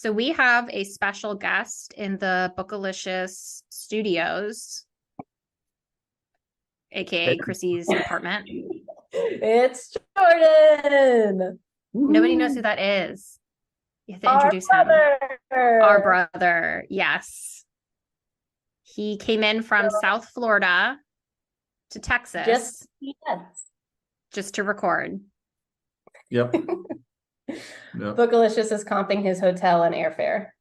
So we have a special guest in the Bookalicious studios, aka Chrissy's apartment. It's Jordan. Nobody knows who that is. You have to Our introduce him. brother. Our brother. Yes. He came in from South Florida to Texas just to record. Yep. Bookalicious is comping his hotel and airfare.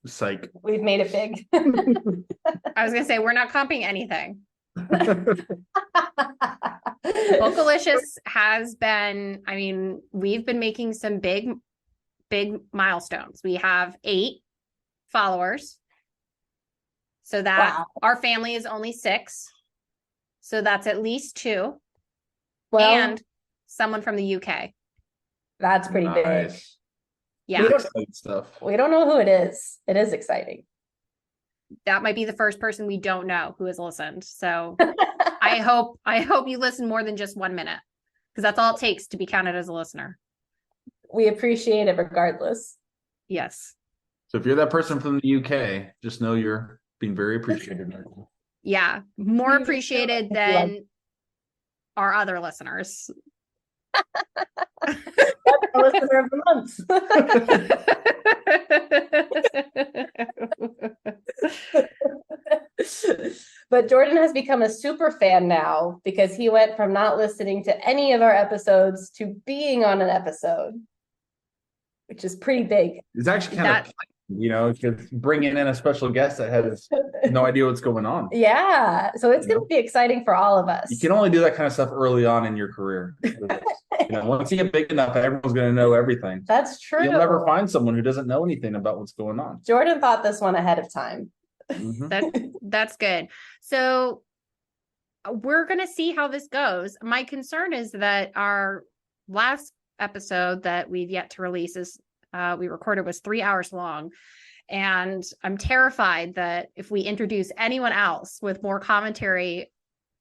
Psych. We've made it big. I was going to say, we're not comping anything. Bookalicious has been, I mean, we've been making some big milestones. We have 8 followers. So that our family is only 6. So that's at least 2. Well, and someone from the UK. That's pretty big. Yeah. We don't know who it is. It is exciting. That might be the first person we don't know who has listened. So I hope you listen more than just 1 minute, because that's all it takes to be counted as a listener. We appreciate it regardless. Yes. So if you're that person from the UK, just know you're being very appreciated. Yeah. More appreciated than our other listeners. That's the listener of the month. But Jordan has become a super fan now, because he went from not listening to any of our episodes to being on an episode, which is pretty big. It's actually kind of, because bringing in a special guest that has no idea what's going on. Yeah. So it's going to be exciting for all of us. You can only do that kind of stuff early on in your career. Once you get big enough, everyone's going to know everything. That's true. You'll never find someone who doesn't know anything about what's going on. Jordan thought this one ahead of time. Mm-hmm. That's good. So we're going to see how this goes. My concern is that our last episode that we've yet to release we recorded was 3 hours long. And I'm terrified that if we introduce anyone else with more commentary,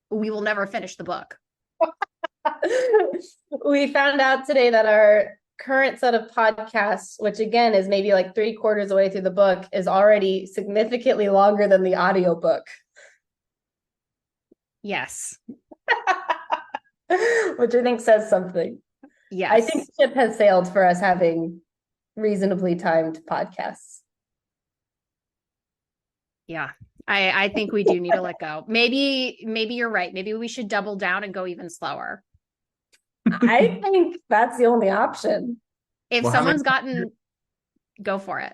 we will never finish the book. We found out today that our current set of podcasts, which again is maybe like 3/4 of the way through the book, is already significantly longer than the audiobook. Yes. Which I think says something. Yes. I think the ship has sailed for us having reasonably timed podcasts. Yeah. I think we do need to let go. Maybe you're right. Maybe we should double down and go even slower. I think that's the only option. If someone's go for it.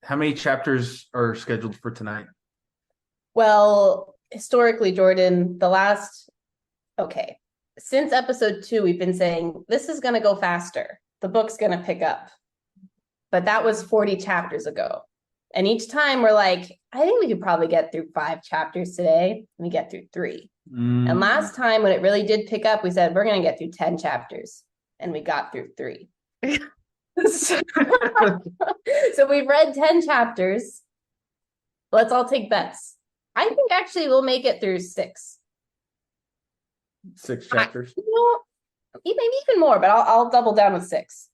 How many chapters are scheduled for tonight? Well, historically, Jordan, since episode 2, we've been saying this is going to go faster. The book's going to pick up. But that was 40 chapters ago. And each time we're like, I think we could probably get through 5 chapters today. And we get through 3. And last time when it really did pick up, we said, we're going to get through 10 chapters. And we got through 3. So we've read 10 chapters. Let's all take bets. I think actually we'll make it through 6. 6 chapters? Maybe even more, but I'll double down with 6.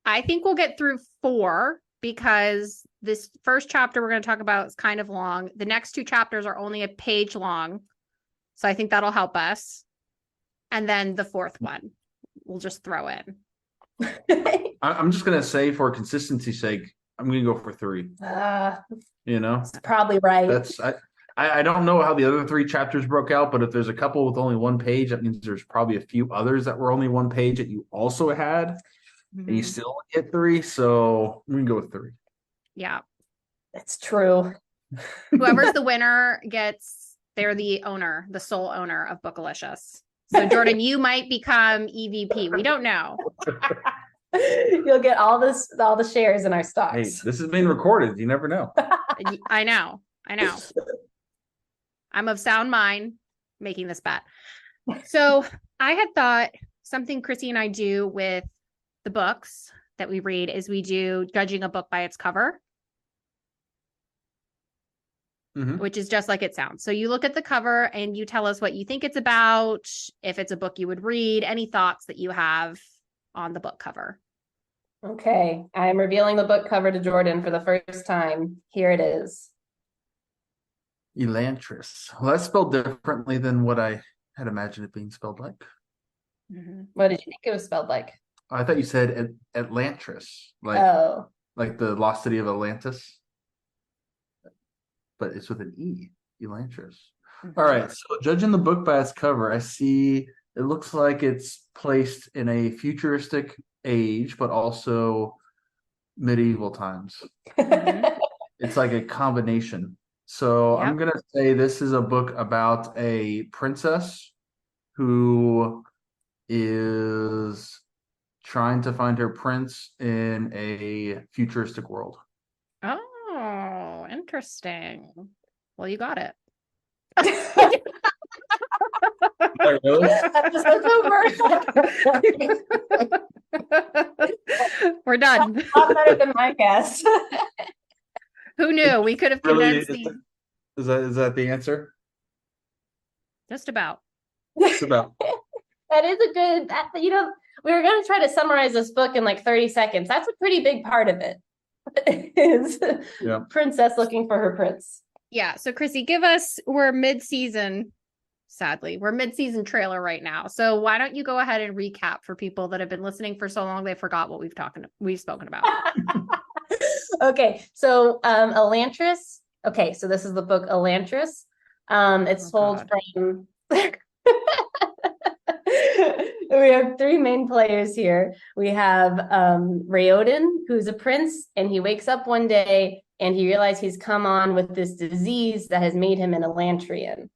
I think we'll get through 4, because this first chapter we're going to talk about is kind of long. The next 2 chapters are only a page long. So I think that'll help us. And then the 4th one, we'll just throw in. I'm just going to say, for consistency's sake, I'm going to go for 3. That's probably right. I don't know how the other 3 chapters broke out, but if there's a couple with only 1 page, that means there's probably a few others that were only 1 page that you also had. Mm-hmm. And you still get 3, so I'm gonna go with 3. Yeah, that's true. Whoever's the winner they're the sole owner of Bookalicious. So Jordan, you might become EVP. We don't know. You'll get all the shares in our stocks. Hey, this is being recorded. You never know. I know. I'm of sound mind making this bet. So I had thought something Chrissy and I do with the books that we read is we do judging a book by its cover, which is just like it sounds. So you look at the cover and you tell us what you think it's about, if it's a book you would read, any thoughts that you have on the book cover. Okay, I am revealing the book cover to Jordan for the first time. Here it is. Elantris. Well, that's spelled differently than what I had imagined it being spelled like. What did you think it was spelled like? I thought you said Elantris, Oh, like the lost city of Atlantis, but it's with an E, Elantris. All right, so judging the book by its cover, I see it looks like it's placed in a futuristic age, but also medieval times. It's like a combination. So I'm gonna say this is a book about a princess who is trying to find her prince in a futuristic world. Oh, interesting. Well, you got it. Really? episode's over. We're done. A lot better than my guess. Who knew? We could have Really, condensed is that the answer? just about. It's about. That is a good, we were going to try to summarize this book in like 30 seconds. That's a pretty big part of it. Is princess looking for her prince. Yeah. So Chrissy, we're mid-season. Sadly, we're mid-season trailer right now. So why don't you go ahead and recap for people that have been listening for so long they forgot what we've spoken about. Okay, so Elantris. Okay, so this is the book Elantris. It's told from we have three main players here. We have Raoden, who's a prince, and he wakes up one day and he realizes he's come on with this disease that has made him an Elantrian.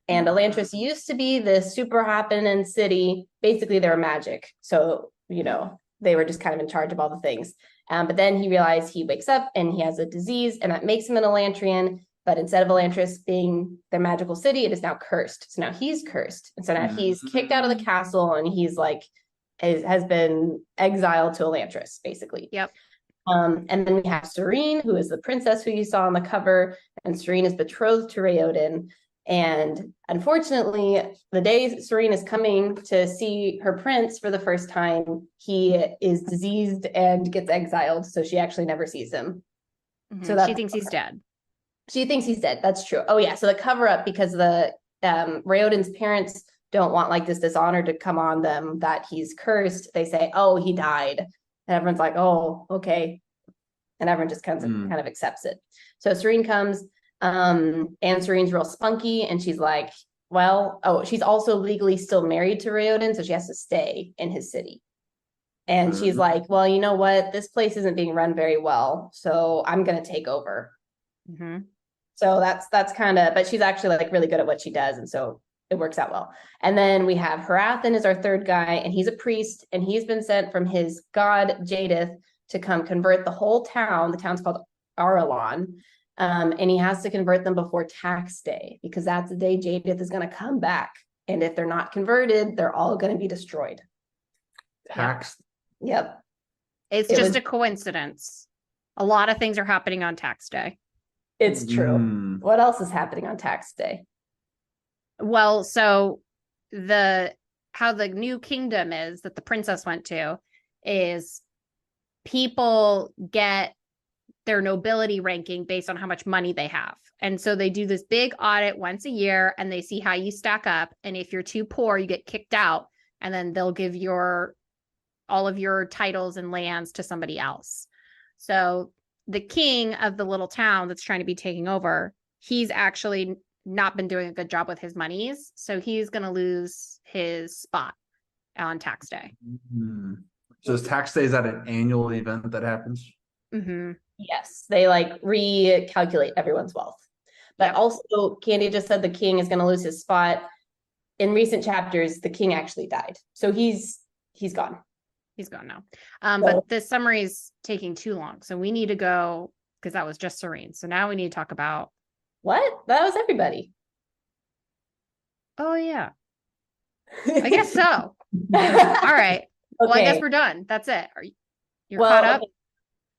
And Elantris used to be this super happening city. Basically, they were magic. So, they were just kind of in charge of all the things. But then he realized he wakes up and he has a disease, and that makes him an Elantrian. But instead of Elantris being their magical city, it is now cursed. So now he's cursed. And so now he's kicked out of the castle, and he's has been exiled to Elantris, basically. Yep. And then we have Sarene, who is the princess who you saw on the cover. And Sarene is betrothed to Raoden. And unfortunately, the day Sarene is coming to see her prince for the first time, he is diseased and gets exiled. So she actually never sees him. So she thinks he's dead. She thinks he's dead. That's true. Oh, yeah. So the cover up, because the Raoden's parents don't want this dishonor to come on them that he's cursed. They say, oh, he died. And everyone's like, oh, okay. And everyone just kind of accepts it. So Sarene comes. And Serene's real spunky, and she's like, she's also legally still married to Raoden, so she has to stay in his city. And she's like, well, you know what? This place isn't being run very well, so I'm going to take over. So that's kind of, but she's actually really good at what she does, and so it works out well. And then we have Hrathen is our third guy, and he's a priest, and he's been sent from his god Jadith to come convert the whole town. The town's called Arelon. And he has to convert them before tax day, because that's the day Jadith is going to come back. And if they're not converted, they're all going to be destroyed. Tax. Yep. It's just a coincidence. A lot of things are happening on tax day. It's true. What else is happening on tax day? Well, so how the new kingdom is that the princess went to is people get their nobility ranking based on how much money they have. And so they do this big audit once a year, and they see how you stack up. And if you're too poor, you get kicked out, and then they'll give all of your titles and lands to somebody else. So the king of the little town that's trying to be taking over, he's actually not been doing a good job with his monies. So he's going to lose his spot on tax day. So is tax day, is that an annual event that happens? Yes, they recalculate everyone's wealth. But also, Candy just said the king is going to lose his spot. In recent chapters, the king actually died. So he's gone. He's gone now. But this summary is taking too long. So we need to go, because that was just Sarene. So now we need to talk about. What? That was everybody. Oh, yeah. I guess so. All right. Well, I guess we're done. That's it. You're caught up?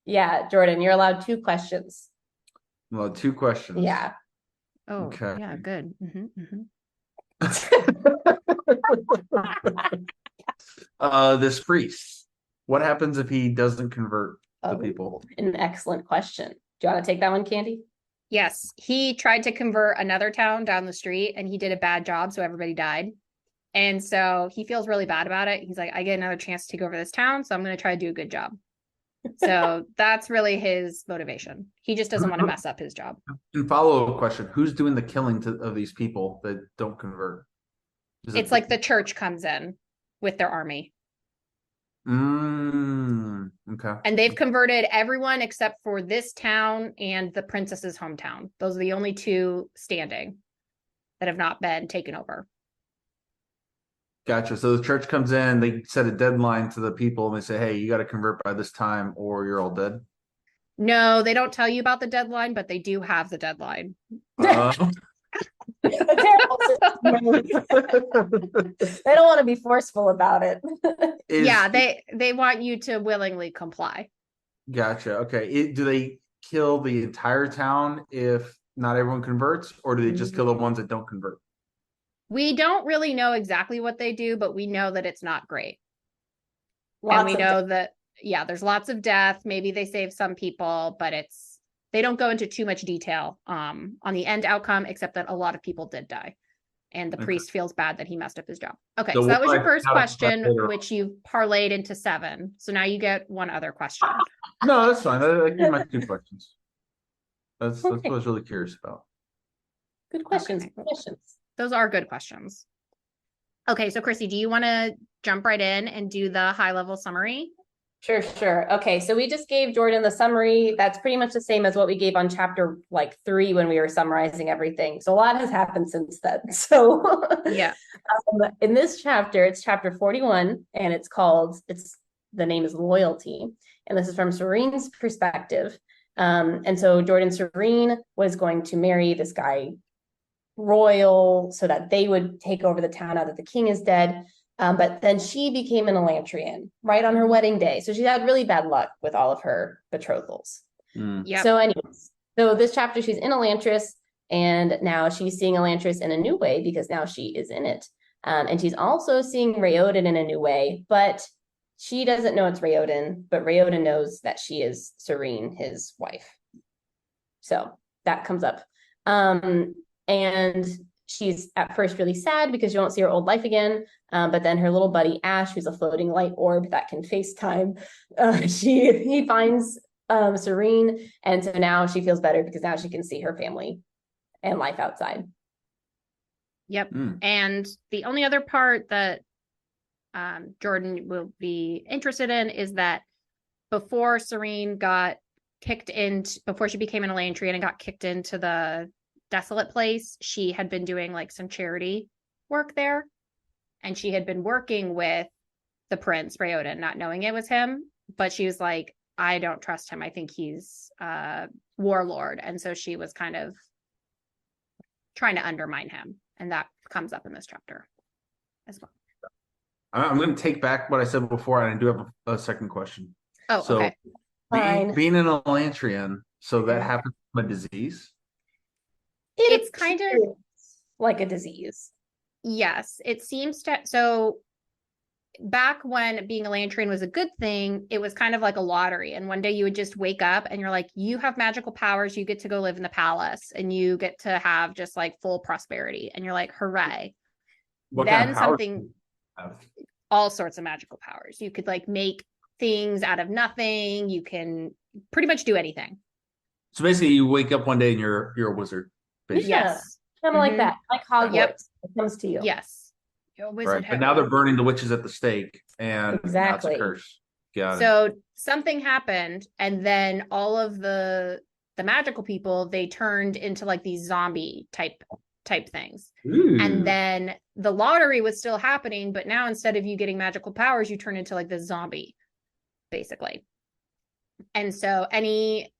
Yeah, Jordan, you're allowed 2 questions. Well, 2 questions. Yeah. Oh, okay. Yeah, good. This priest, What happens if he doesn't convert the people? An excellent question. Do you want to take that one, Candy? Yes, he tried to convert another town down the street and he did a bad job, so everybody died. And so he feels really bad about it. He's like, I get another chance to take over this town, so I'm going to try to do a good job. So that's really his motivation. He just doesn't want to mess up his job. And follow-up question: who's doing the killing of these people that don't convert? It's like the church comes in with their army. Okay. And they've converted everyone except for this town and the princess's hometown. Those are the only two standing that have not been taken over. Gotcha. So the church comes in, they set a deadline to the people, and they say, hey, you got to convert by this time or you're all dead. No, they don't tell you about the deadline, but they do have the deadline. They don't want to be forceful about it. Yeah, they want you to willingly comply. Gotcha. Okay. Do they kill the entire town if not everyone converts, or do they just kill the ones that don't convert? We don't really know exactly what they do, but we know that it's not great. And we know that, yeah, there's lots of death. Maybe they save some people, but they don't go into too much detail on the end outcome, except that a lot of people did die. And the priest feels bad that he messed up his job. Okay, so that was your first question, which you parlayed into 7. So now you get one other question. No, that's fine. I give my 2 questions. That's what I was really curious about. Good questions. Okay. Good questions. Those are good questions. Okay, so Chrissy, do you want to jump right in and do the high-level summary? Sure. Okay, so we just gave Jordan the summary. That's pretty much the same as what we gave on chapter 3 when we were summarizing everything. So a lot has happened since then. So yeah, in this chapter, it's chapter 41, and the name is Loyalty, and this is from Sarene's perspective. And so Jordan Sarene was going to marry this guy Royal so that they would take over the town now that the king is dead. But then she became an Elantrian right on her wedding day. So she had really bad luck with all of her betrothals. Yep. So anyways, so this chapter, she's in Elantris, and now she's seeing Elantris in a new way because now she is in it. And she's also seeing Raoden in a new way, but she doesn't know it's Raoden, but Raoden knows that she is Sarene, his wife. So that comes up. And she's at first really sad because you won't see her old life again. But then her little buddy Ash, who's a floating light orb that can FaceTime, he finds Sarene, and so now she feels better because now she can see her family and life outside. Yep. And the only other part that Jordan will be interested in is that before Sarene before she became an Elantrian and got kicked into the desolate place, she had been doing like some charity work there, and she had been working with the prince Raoden, not knowing it was him, but she was like, I don't trust him, I think he's a warlord, and so she was kind of trying to undermine him, and that comes up in this chapter as well. I'm going to take back what I said before, and I do have a second question. Okay. Being an Elantrian, so that happens from a disease? It's kind of like a disease. Yes, it seems to. So back when being a Elantrian was a good thing, it was kind of like a lottery. And one day you would just wake up and you're like, you have magical powers. You get to go live in the palace and you get to have just like full prosperity. And you're like, hooray. What then kind of powers something, all sorts of magical powers. You could like make things out of nothing. You can pretty much do anything. So basically you wake up one day and you're a wizard. Basically. Yes. Kind of like that. Like Hogwarts. Yep. It comes to you. Yes. You're a wizard. Right. But now they're burning the witches at the stake, and that's a curse. Got it. So something happened, and then all of the magical people, they turned into like these zombie type things. Ooh. And then the lottery was still happening, but now instead of you getting magical powers, you turn into like this zombie, basically. And so any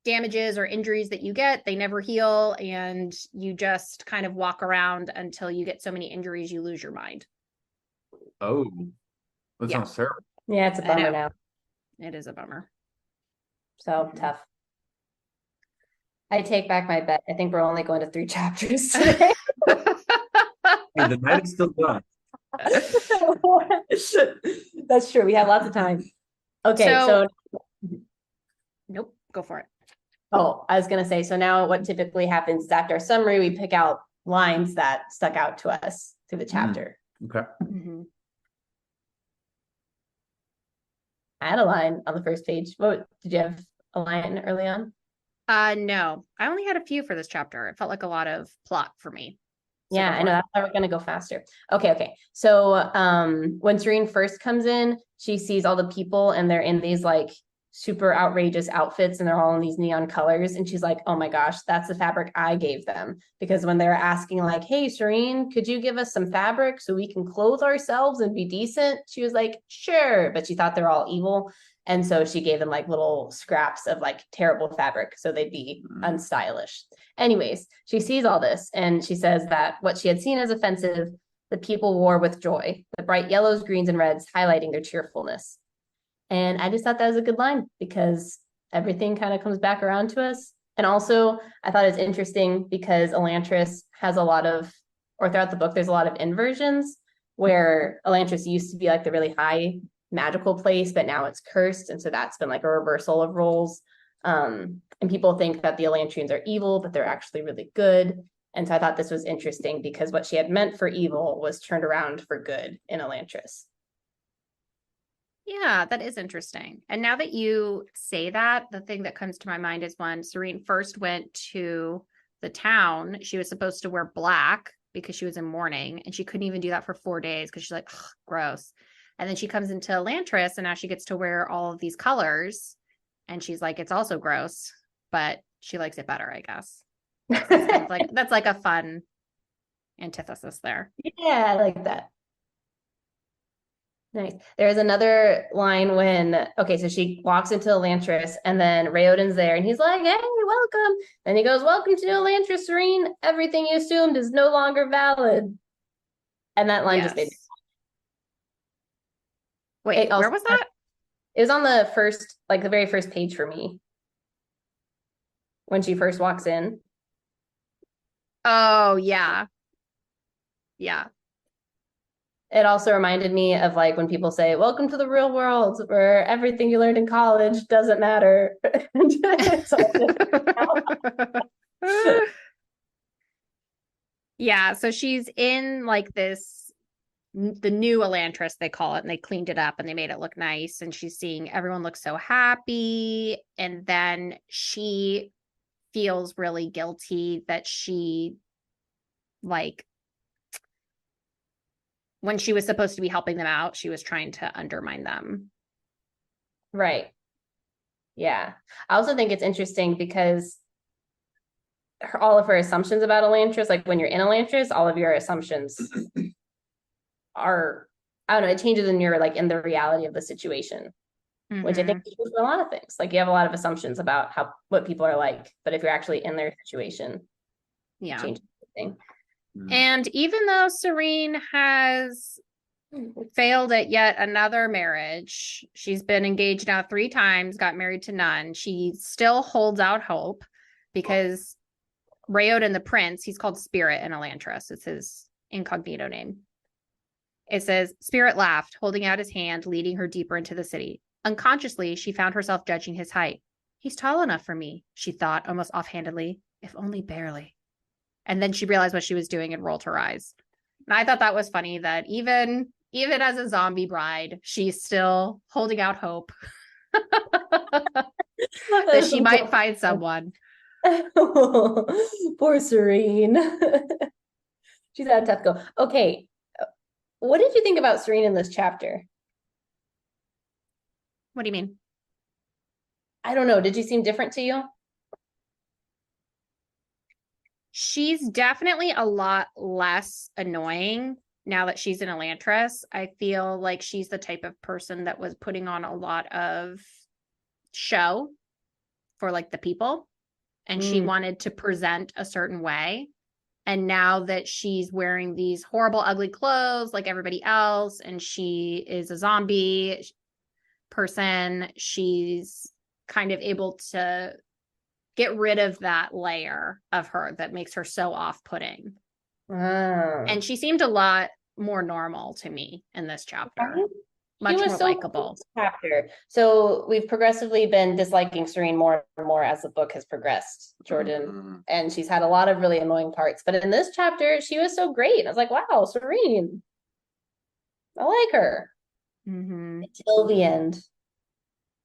damages or injuries that you get, they never heal, and you just kind of walk around until you get so many injuries you lose your mind. Oh, that sounds terrible. Yeah, it's a bummer now. It is a bummer. So tough. I take back my bet. I think we're only going to 3 chapters today. Hey, the night is still done. That's true. We have lots of time. Okay, so nope, go for it. oh, I was gonna say, so now what typically happens is after our summary, we pick out lines that stuck out to us through the chapter. Okay. Mm-hmm. I had a line on the first page. What did you have a line early on? No, I only had a few for this chapter. It felt like a lot of plot for me. So Yeah, I know that's why we're gonna go faster. Okay. So when Sarene first comes in, she sees all the people and they're in these like super outrageous outfits and they're all in these neon colors. And she's like, oh my gosh, that's the fabric I gave them. Because when they're asking, like, hey, Sarene, could you give us some fabric so we can clothe ourselves and be decent? She was like, sure. But she thought they're all evil. And so she gave them like little scraps of like terrible fabric so they'd be unstylish. Anyways, she sees all this and she says that what she had seen as offensive, the people wore with joy, the bright yellows, greens, and reds highlighting their cheerfulness. And I just thought that was a good line because everything kind of comes back around to us. And also, I thought it's interesting because Elantris has a lot of, or throughout the book, there's a lot of inversions where Elantris used to be like the really high magical place, but now it's cursed. And so that's been like a reversal of roles. And people think that the Elantrians are evil, but they're actually really good. And so I thought this was interesting because what she had meant for evil was turned around for good in Elantris. Yeah, that is interesting. And now that you say that, the thing that comes to my mind is when Sarene first went to the town, she was supposed to wear black because she was in mourning, and she couldn't even do that for 4 days because she's like, gross. And then she comes into Elantris and now she gets to wear all of these colors. And she's like, it's also gross, but she likes it better, I guess. That's like a fun antithesis there. Yeah, I like that. Nice. There's another line when, okay, so she walks into Elantris and then Raoden's there and he's like, hey, welcome. And he goes, welcome to Elantris, Sarene. Everything you assumed is no longer valid. And that line just made me. Wait, where was that? It was on the first, like the very first page for me. When she first walks in. Oh, yeah. Yeah. It also reminded me of like when people say, welcome to the real world, where everything you learned in college doesn't matter. Yeah, so she's in like this, the new Elantris, they call it, and they cleaned it up and they made it look nice. And she's seeing everyone look so happy. And then she feels really guilty that she, like, when she was supposed to be helping them out, she was trying to undermine them. Right. Yeah. I also think it's interesting because all of her assumptions about Elantris, like when you're in Elantris, all of your assumptions are, I don't know, it changes when you're like in the reality of the situation, which I think is true for a lot of things. Like you have a lot of assumptions about what people are like, but if you're actually in their situation, yeah, it changes everything. And even though Sarene has failed at yet another marriage, she's been engaged now 3 times, got married to none, she still holds out hope because Raoden the prince, he's called Spirit in Elantris. It's his incognito name. It says, Spirit laughed, holding out his hand, leading her deeper into the city. Unconsciously, she found herself judging his height. He's tall enough for me, she thought, almost offhandedly, if only barely. And then she realized what she was doing and rolled her eyes. And I thought that was funny that even as a zombie bride, she's still holding out hope that she might find someone. Poor Sarene. She's had a tough go. Okay. What did you think about Sarene in this chapter? What do you mean? I don't know. Did she seem different to you? She's definitely a lot less annoying now that she's in Elantris. I feel like she's the type of person that was putting on a lot of show for like the people, and she wanted to present a certain way. And now that she's wearing these horrible, ugly clothes like everybody else, and she is a zombie person, she's kind of able to get rid of that layer of her that makes her so off-putting. And she seemed a lot more normal to me in this chapter. much was more so likable. chapter. So we've progressively been disliking Sarene more and more as the book has progressed, Jordan. And she's had a lot of really annoying parts. But in this chapter, she was so great. I was like, wow, Sarene. I like her. Until the end.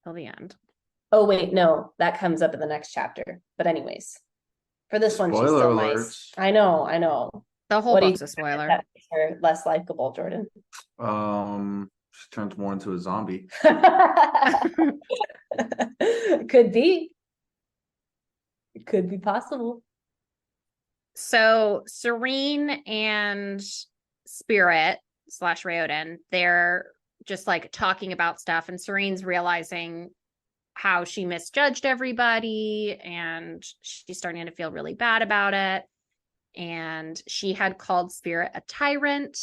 Till the end. Oh, wait, no, that comes up in the next chapter. But anyways, for this one, she's still nice. I know. The whole book's a spoiler. That makes her less likable, Jordan. She turns more into a zombie. Could be. It could be possible. So Sarene and Spirit / Raoden, they're just like talking about stuff, and Serene's realizing how she misjudged everybody, and she's starting to feel really bad about it. And she had called Spirit a tyrant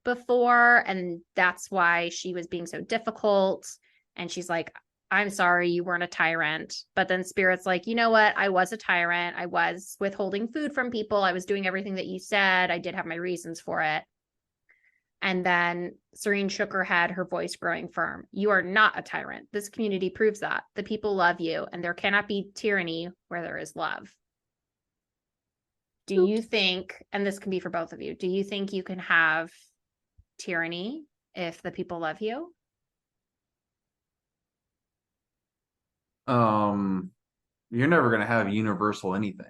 before, and that's why she was being so difficult. And she's like, I'm sorry, you weren't a tyrant. But then Spirit's like, you know what? I was a tyrant. I was withholding food from people. I was doing everything that you said. I did have my reasons for it. And then Sarene shook her head, her voice growing firm. You are not a tyrant. This community proves that. The people love you, and there cannot be tyranny where there is love. Do you think, and this can be for both of you, do you think you can have tyranny if the people love you? You're never going to have universal anything.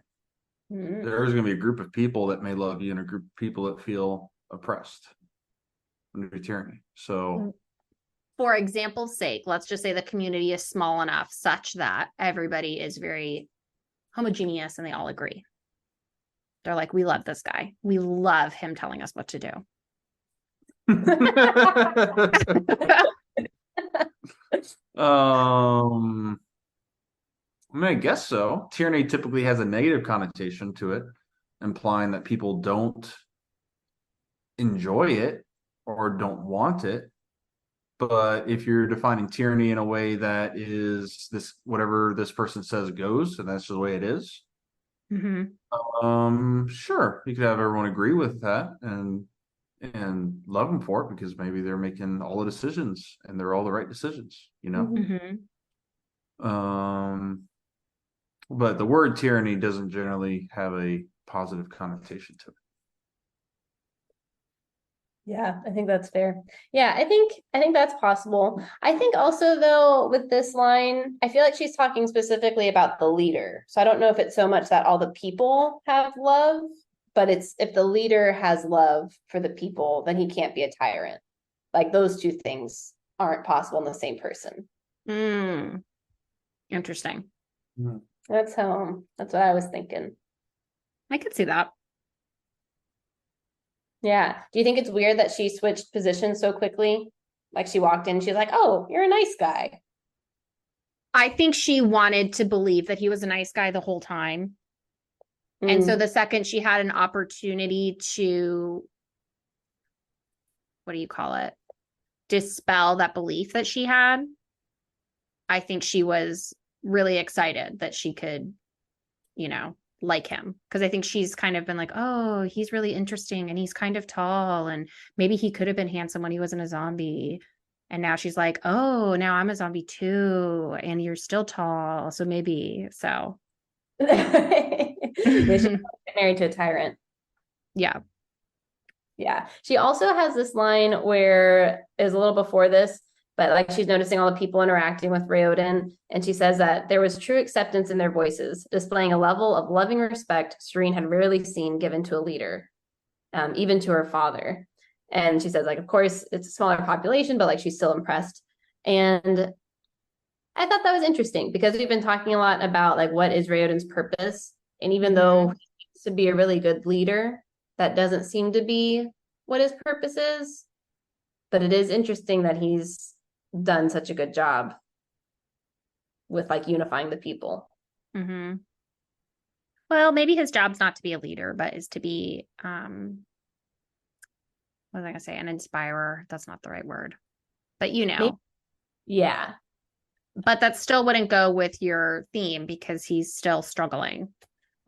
Mm-hmm. There's going to be a group of people that may love you and a group of people that feel oppressed under tyranny. So, for example's sake, let's just say the community is small enough such that everybody is very homogeneous and they all agree. They're like, we love this guy. We love him telling us what to do. I mean, I guess so. Tyranny typically has a negative connotation to it, implying that people don't enjoy it or don't want it. But if you're defining tyranny in a way that is this, whatever this person says goes, and that's just the way it is, sure, you could have everyone agree with that and love them for it because maybe they're making all the decisions and they're all the right decisions, you know. But the word tyranny doesn't generally have a positive connotation to it. Yeah, I think that's fair. Yeah, I think that's possible. I think also though with this line, I feel like she's talking specifically about the leader. So I don't know if it's so much that all the people have love, but it's if the leader has love for the people, then he can't be a tyrant. Like those two things aren't possible in the same person. Interesting. That's what I was thinking. I could see that. Yeah. Do you think it's weird that she switched positions so quickly? Like she walked in, she's like, oh, you're a nice guy. I think she wanted to believe that he was a nice guy the whole time. And so the second she had an opportunity to, what do you call it? Dispel that belief that she had, I think she was really excited that she could, like him. Because I think she's kind of been like, oh, he's really interesting and he's kind of tall and maybe he could have been handsome when he wasn't a zombie. And now she's like, oh, now I'm a zombie too and you're still tall. So maybe, so. They should get married to a tyrant. Yeah. She also has this line where is a little before this, but like she's noticing all the people interacting with Raoden, and she says that there was true acceptance in their voices, displaying a level of loving respect Sarene had rarely seen given to a leader, even to her father. And she says, like, of course, it's a smaller population, but like she's still impressed. And I thought that was interesting because we've been talking a lot about like what is Raoden's purpose, and even though he seems to be a really good leader, that doesn't seem to be what his purpose is. But it is interesting that he's done such a good job with like unifying the people. Well, maybe his job's not to be a leader, but is to be what was I gonna say, an inspirer. That's not the right word, but Maybe. Yeah, but that still wouldn't go with your theme because he's still struggling.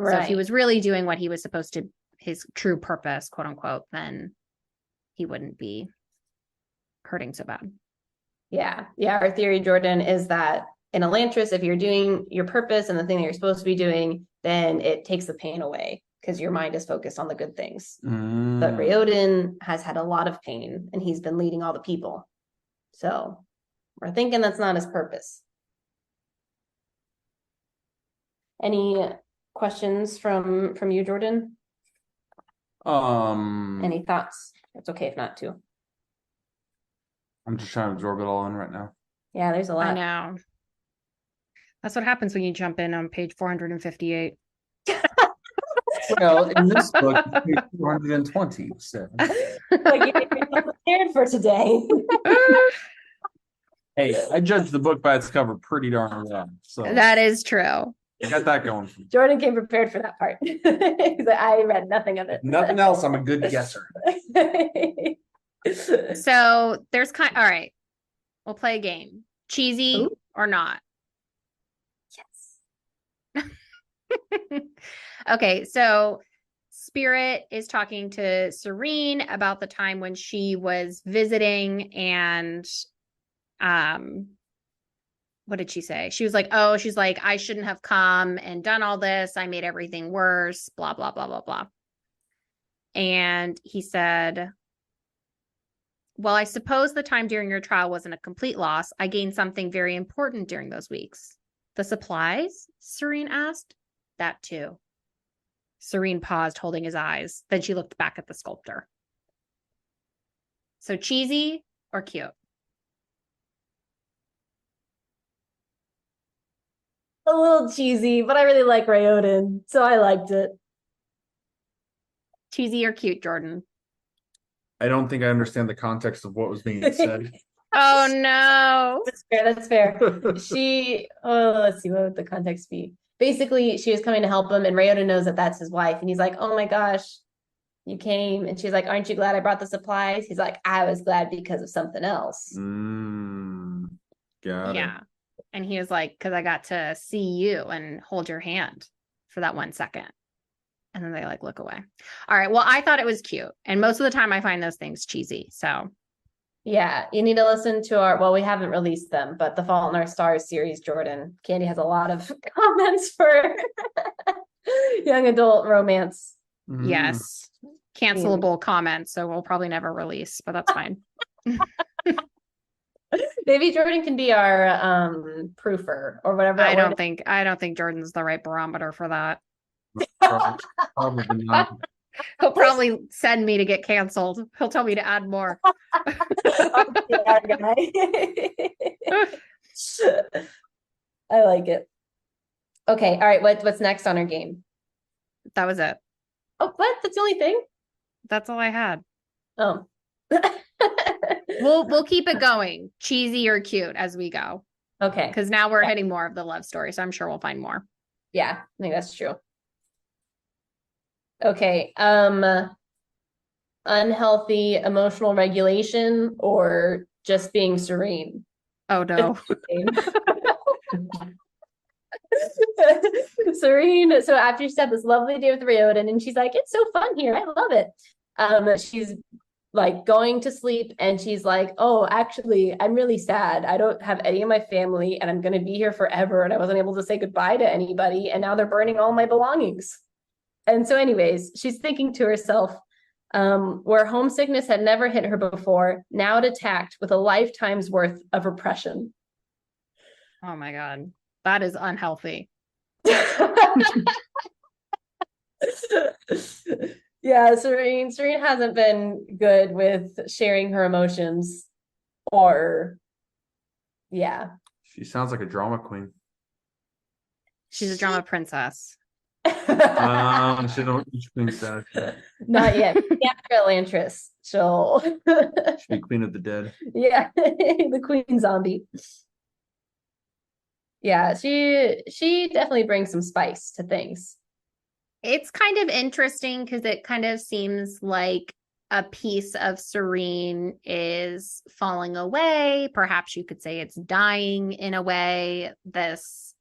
right. So if he was really doing what he was supposed to, his true purpose, quote unquote, then he wouldn't be hurting so bad. Yeah. Yeah. Our theory, Jordan, is that in Elantris, if you're doing your purpose and the thing that you're supposed to be doing, then it takes the pain away because your mind is focused on the good things. But Raoden has had a lot of pain and he's been leading all the people. So we're thinking that's not his purpose. Any questions from you, Jordan? Any thoughts? It's okay if not too. I'm just trying to absorb it all in right now. Yeah, there's a lot. I know. That's what happens when you jump in on page 458. Well, in this book, it's page 420. So. Like, you're prepared for today. Hey, I judge the book by its cover pretty darn well. So That is true. I got that going for me. Jordan came prepared for that part. He's like, I read nothing of it. If nothing else, I'm a good guesser. So there's all right. We'll play a game. Cheesy or not? Yes. Okay, so Spirit is talking to Sarene about the time when she was visiting and what did she say? She was like, I shouldn't have come and done all this. I made everything worse, blah, blah, blah, blah, blah. And he said, well, I suppose the time during your trial wasn't a complete loss. I gained something very important during those weeks. The supplies? Sarene asked. That too. Sarene paused, holding his eyes. Then she looked back at the sculptor. So cheesy or cute? A little cheesy, but I really like Raoden, so I liked it. Cheesy or cute, Jordan? I don't think I understand the context of what was being said. Oh no. That's fair. Let's see, what would the context be? Basically, she was coming to help him, and Raoden knows that that's his wife, and he's like, oh my gosh, you came. And she's like, aren't you glad I brought the supplies? He's like, I was glad because of something else. Got it. And he was like, because I got to see you and hold your hand for that 1 second. And then they like look away. All right. Well, I thought it was cute. And most of the time I find those things cheesy. So yeah, you need to listen to we haven't released them, but the Fault in Our Stars series, Jordan. Candy has a lot of comments for young adult romance. Yes. Cancelable comments. So we'll probably never release, but that's fine. Maybe Jordan can be our proofer or whatever. I don't think Jordan's the right barometer for that. Probably not. He'll probably send me to get canceled. He'll tell me to add more. I like it. Okay, all right. What's next on our game? That was it. Oh, what? That's the only thing? That's all I had. Oh. We'll keep it going, cheesy or cute as we go. Okay. Because now we're hitting more of the love story, so I'm sure we'll find more. Yeah, I think that's true. Okay. Unhealthy emotional regulation or just being serene? Oh no. Sarene, so after she had this lovely day with Raoden, and she's like, it's so fun here, I love it. She's like going to sleep, and she's like, oh, actually, I'm really sad. I don't have any of my family, and I'm going to be here forever, and I wasn't able to say goodbye to anybody, and now they're burning all my belongings. And so anyways, she's thinking to herself, where homesickness had never hit her before, now it attacked with a lifetime's worth of repression. Oh my God. That is unhealthy. Yeah, Sarene hasn't been good with sharing her emotions She sounds like a drama queen. She's a drama princess. She don't know what each queen says. Not yet. After Elantris, she'll be queen of the dead. Yeah, the queen zombie. Yeah, she definitely brings some spice to things. It's kind of interesting because it kind of seems like a piece of Sarene is falling away. Perhaps you could say it's dying in a way. This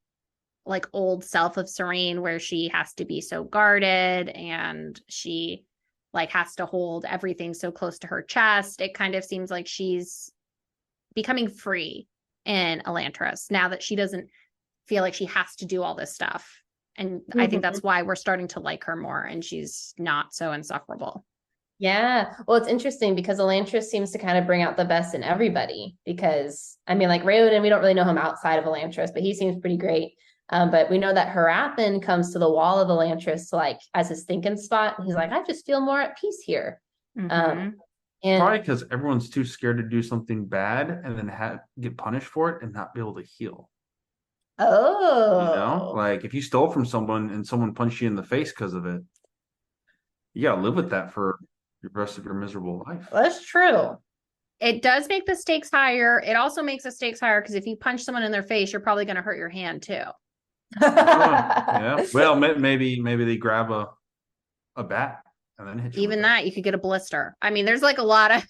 like old self of Sarene where she has to be so guarded and she like has to hold everything so close to her chest. It kind of seems like she's becoming free in Elantris now that she doesn't feel like she has to do all this stuff. And I think that's why we're starting to like her more, and she's not so insufferable. Yeah. Well, it's interesting because Elantris seems to kind of bring out the best in everybody because, I mean, like Raoden, we don't really know him outside of Elantris, but he seems pretty great. But we know that Hrathen comes to the wall of Elantris, like as his thinking spot. He's like, I just feel more at peace here. And probably because everyone's too scared to do something bad and then get punished for it and not be able to heal. Like if you stole from someone and someone punched you in the face because of it, you gotta live with that for the rest of your miserable life. That's true. It does make the stakes higher. It also makes the stakes higher because if you punch someone in their face, you're probably going to hurt your hand too. Yeah. Well, maybe they grab a bat and then hit you. Even that, you could get a blister. I mean, there's like a lot of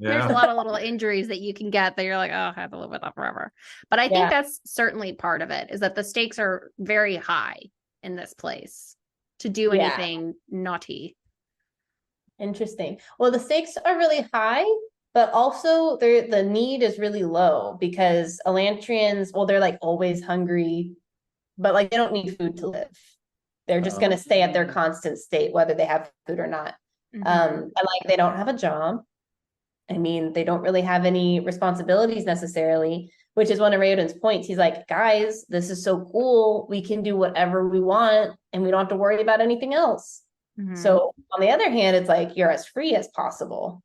there's a lot of little injuries that you can get that you're like, oh, I have to live with that forever. But I think that's certainly part of it, is that the stakes are very high in this place to do anything naughty. Interesting. Well, the stakes are really high, but also the need is really low because Elantrians, well, they're like always hungry, but like they don't need food to live. They're just going to stay at their constant state, whether they have food or not. And like they don't have a job. I mean, they don't really have any responsibilities necessarily, which is one of Raoden's points. He's like, guys, this is so cool. We can do whatever we want and we don't have to worry about anything else. So on the other hand, it's like you're as free as possible.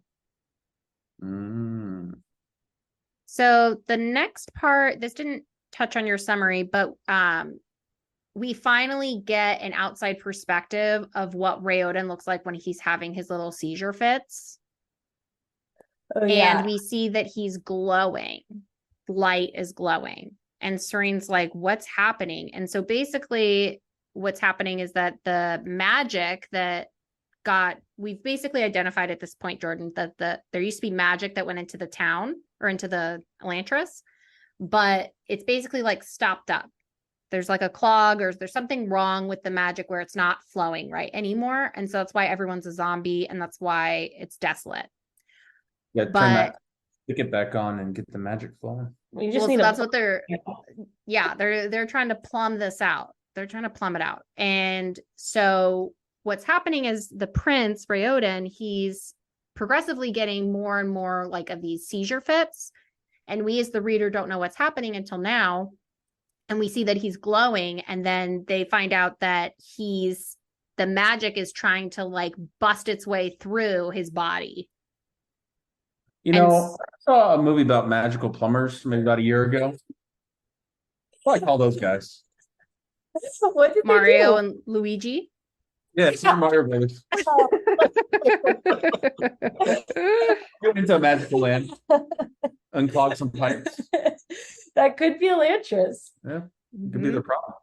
So the next part, this didn't touch on your summary, but we finally get an outside perspective of what Raoden looks like when he's having his little seizure fits. And we see that he's glowing. Light is glowing. And Sarene's like, what's happening? And so basically what's happening is that the magic that we've basically identified at this point, Jordan, that there used to be magic that went into the town or into the Elantris, but it's basically like stopped up. There's like a clog or there's something wrong with the magic where it's not flowing right anymore. And so that's why everyone's a zombie and that's why it's desolate. Yeah, stick it back on and get the magic flowing. You just need that's what they're trying to plumb this out. They're trying to plumb it out. And so what's happening is the prince, Raoden, he's progressively getting more and more like of these seizure fits. And we as the reader don't know what's happening until now. And we see that he's glowing. And then they find out that the magic is trying to like bust its way through his body. I saw a movie about magical plumbers maybe about a year ago. What do I call those guys? What did Mario and Luigi? Yeah, Super Mario Brothers. Go into a magical land. Unclog some pipes. That could be Elantris. Yeah, could be the problem.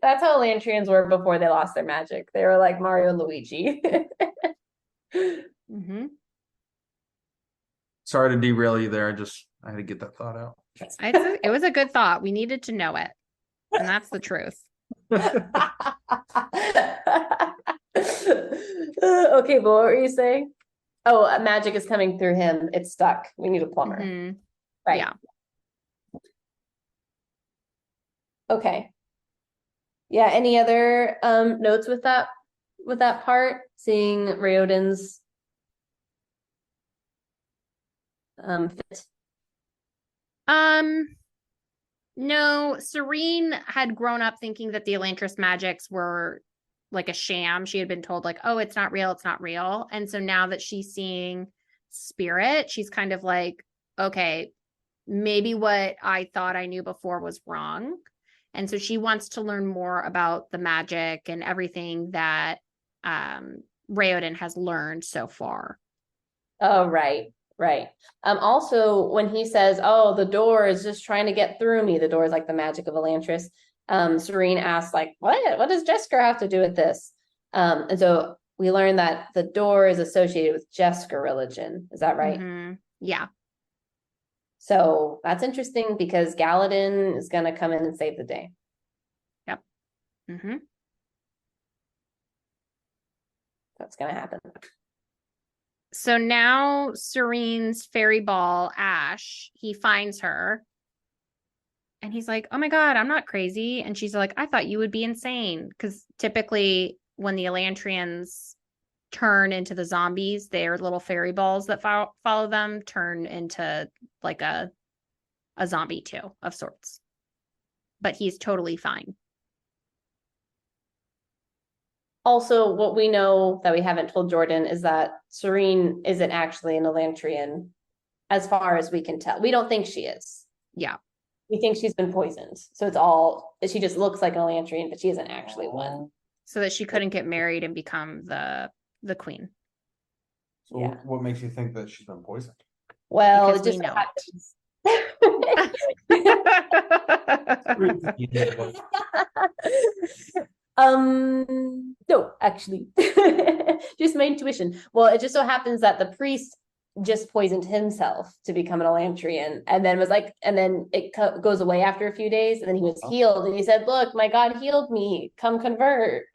That's how Elantrians were before they lost their magic. They were like Mario and Luigi. Sorry to derail you there. I had to get that thought out. It was a good thought. We needed to know it. And that's the truth. Okay, but what were you saying? Oh, magic is coming through him. It's stuck. We need a plumber. Right. Yeah. Okay. Yeah. Any other notes with that part? Seeing Raoden's fit. No, Sarene had grown up thinking that the Elantris magics were like a sham. She had been told like, oh, it's not real. It's not real. And so now that she's seeing spirit, she's kind of like, okay, maybe what I thought I knew before was wrong. And so she wants to learn more about the magic and everything that Raoden has learned so far. Oh, right. Also, when he says, oh, the door is just trying to get through me, the door is like the magic of Elantris. Sarene asks, like, what does Jesker have to do with this? And so we learn that the door is associated with Jesker religion. Is that right? Yeah. So that's interesting because Galadin is going to come in and save the day. Yep. That's going to happen. So now Serene's fairy ball, Ash, he finds her and he's like, oh my God, I'm not crazy. And she's like, I thought you would be insane. Because typically when the Elantrians turn into the zombies, their little fairy balls that follow them turn into like a zombie too, of sorts. But he's totally fine. Also, what we know that we haven't told Jordan is that Sarene isn't actually an Elantrian, as far as we can tell. We don't think she is. Yeah. We think she's been poisoned. So it's all, she just looks like an Elantrian, but she isn't actually one. So that she couldn't get married and become the queen. So Yeah. what makes you think that she's been poisoned? Well, Because it just we know happens. No, actually, just my intuition. Well, it just so happens that the priest just poisoned himself to become an Elantrian, and then was like, and then it goes away after a few days, and then he was healed, and he said, "Look, my God healed me. Come convert."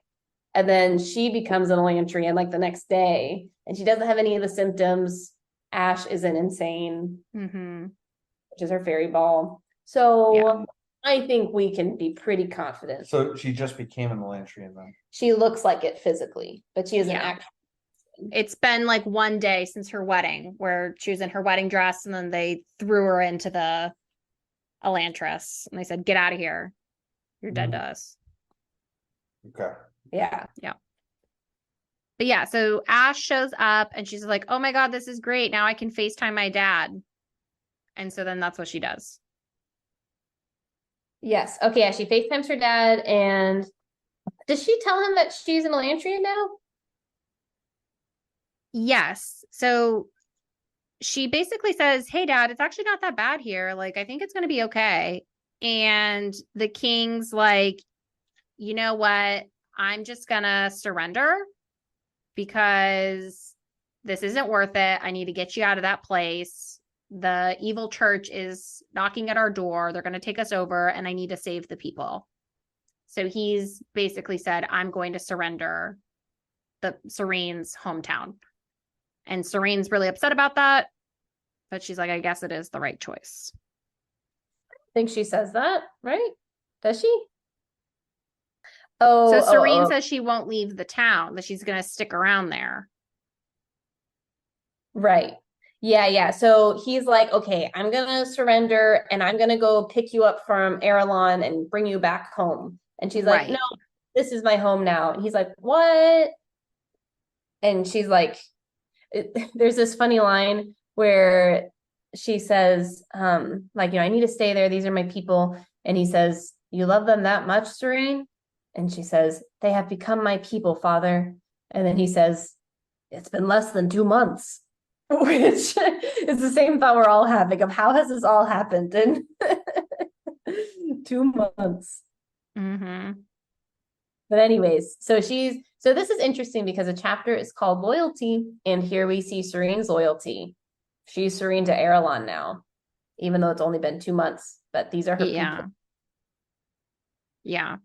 And then she becomes an Elantrian like the next day, and she doesn't have any of the symptoms. Ash isn't insane, which is her fairy ball. So yeah. I think we can be pretty confident. So she just became an Elantrian then? She looks like it physically, but she isn't actually. It's been like one day since her wedding where she was in her wedding dress and then they threw her into the Elantris and they said, get out of here. You're dead to us. Okay. Yeah. Yeah. But yeah, so Ash shows up and she's like, oh my God, this is great. Now I can FaceTime my dad. And so then that's what she does. Yes. Okay. Yeah, she FaceTimes her dad, and does she tell him that she's an Elantrian now? Yes. So she basically says, hey, Dad, it's actually not that bad here. Like, I think it's going to be okay. And the king's like, you know what? I'm just going to surrender because this isn't worth it. I need to get you out of that place. The evil church is knocking at our door. They're going to take us over, and I need to save the people. So he's basically said, I'm going to surrender the Serene's hometown. And Serene's really upset about that. But she's like, I guess it is the right choice. I think she says that, right? Does she? Oh, so Sarene says she won't leave the town, that she's going to stick around there. Right. Yeah. So he's like, okay, I'm going to surrender and I'm going to go pick you up from Arelon and bring you back home. And she's like, no, this is my home now. And he's like, what? And she's like, there's this funny line where she says, like, I need to stay there. These are my people. And he says, you love them that much, Sarene? And she says, they have become my people, Father. And then he says, it's been less than 2 months. Which is the same thought we're all having of how has this all happened in 2 months. But anyways, so this is interesting because a chapter is called Loyalty, and here we see Serene's loyalty. She's Sarene to Arelon now, even though it's only been 2 months, but these are her people. Yeah.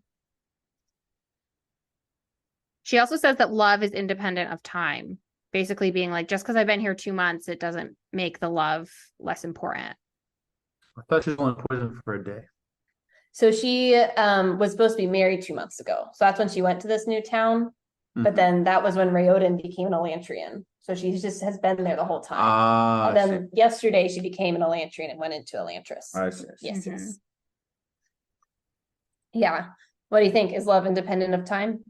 She also says that love is independent of time. Basically being like, just because I've been here 2 months, it doesn't make the love less important. I thought she was only poisoned for a day. So she was supposed to be married 2 months ago. So that's when she went to this new town. But then that was when Raoden became an Elantrian. So she just has been there the whole time. And then yesterday she became an Elantrian and went into Elantris. I see. Yes. Yeah. What do you think? Is love independent of time?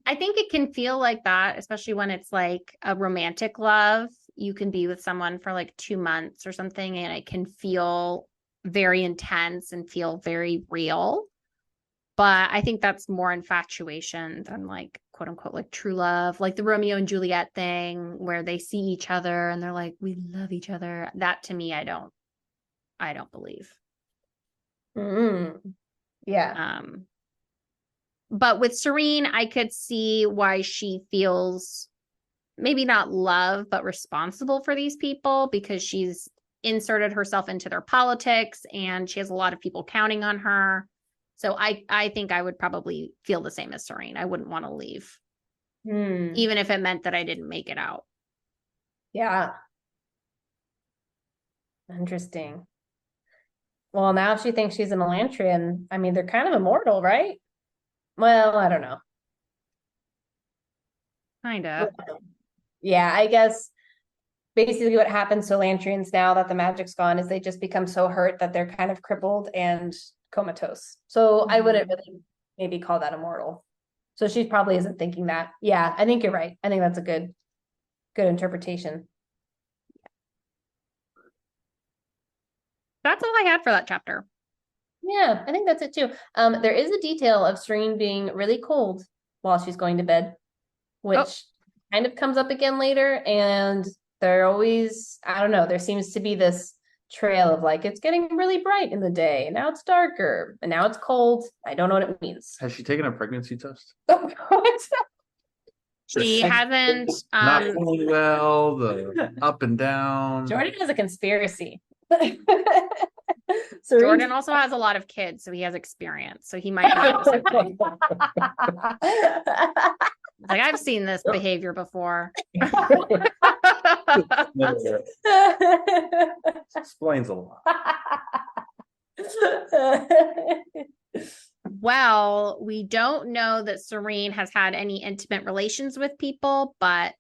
I think it can feel like that, especially when it's like a romantic love. You can be with someone for like 2 months or something, and it can feel very intense and feel very real. But I think that's more infatuation than like, quote unquote, like true love, like the Romeo and Juliet thing where they see each other and they're like, we love each other. That to me, I don't believe. Yeah. But with Sarene, I could see why she feels maybe not love, but responsible for these people because she's inserted herself into their politics and she has a lot of people counting on her. So I think I would probably feel the same as Sarene. I wouldn't want to leave. even if it meant that I didn't make it out. Yeah. Interesting. Well, now she thinks she's an Elantrian. I mean, they're kind of immortal, right? Well, I don't know. Kind of. Yeah, I guess basically what happens to Elantrians now that the magic's gone is they just become so hurt that they're kind of crippled and comatose. So I wouldn't really maybe call that immortal. So she probably isn't thinking that. Yeah, I think you're right. I think that's a good interpretation. That's all I had for that chapter. Yeah, I think that's it too. There is a detail of Sarene being really cold while she's going to bed, which kind of comes up again later. And they're always, I don't know, there seems to be this trail of like, it's getting really bright in the day, and now it's darker, and now it's cold. I don't know what it means. Has she taken a pregnancy test? She hasn't. Not feeling well, the up and down. Jordan has a conspiracy. Jordan also has a lot of kids, so he has experience. So he might have the same thing. Like, I've seen this behavior before. Explains a lot. Well, we don't know that Sarene has had any intimate relations with people, but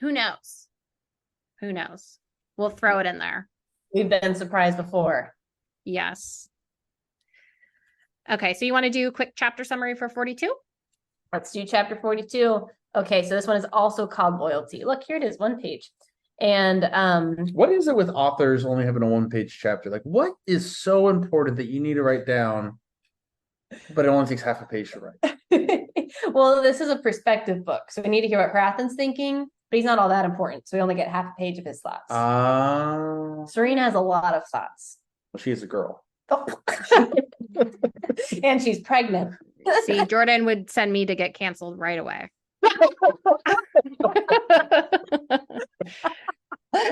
who knows? Who knows? We'll throw it in there. We've been surprised before. Yes. Okay, so you want to do a quick chapter summary for 42? Let's do chapter 42. Okay, so this one is also called Loyalty. Look, here it is, one page. And what is it with authors only having a one-page chapter? Like, what is so important that you need to write down, but it only takes half a page to write? Well, this is a perspective book, so we need to hear what Hrathen's thinking, but he's not all that important, so we only get half a page of his thoughts. Sarene has a lot of thoughts. Well, she is a girl. Oh. And she's pregnant. See, Jordan would send me to get canceled right away.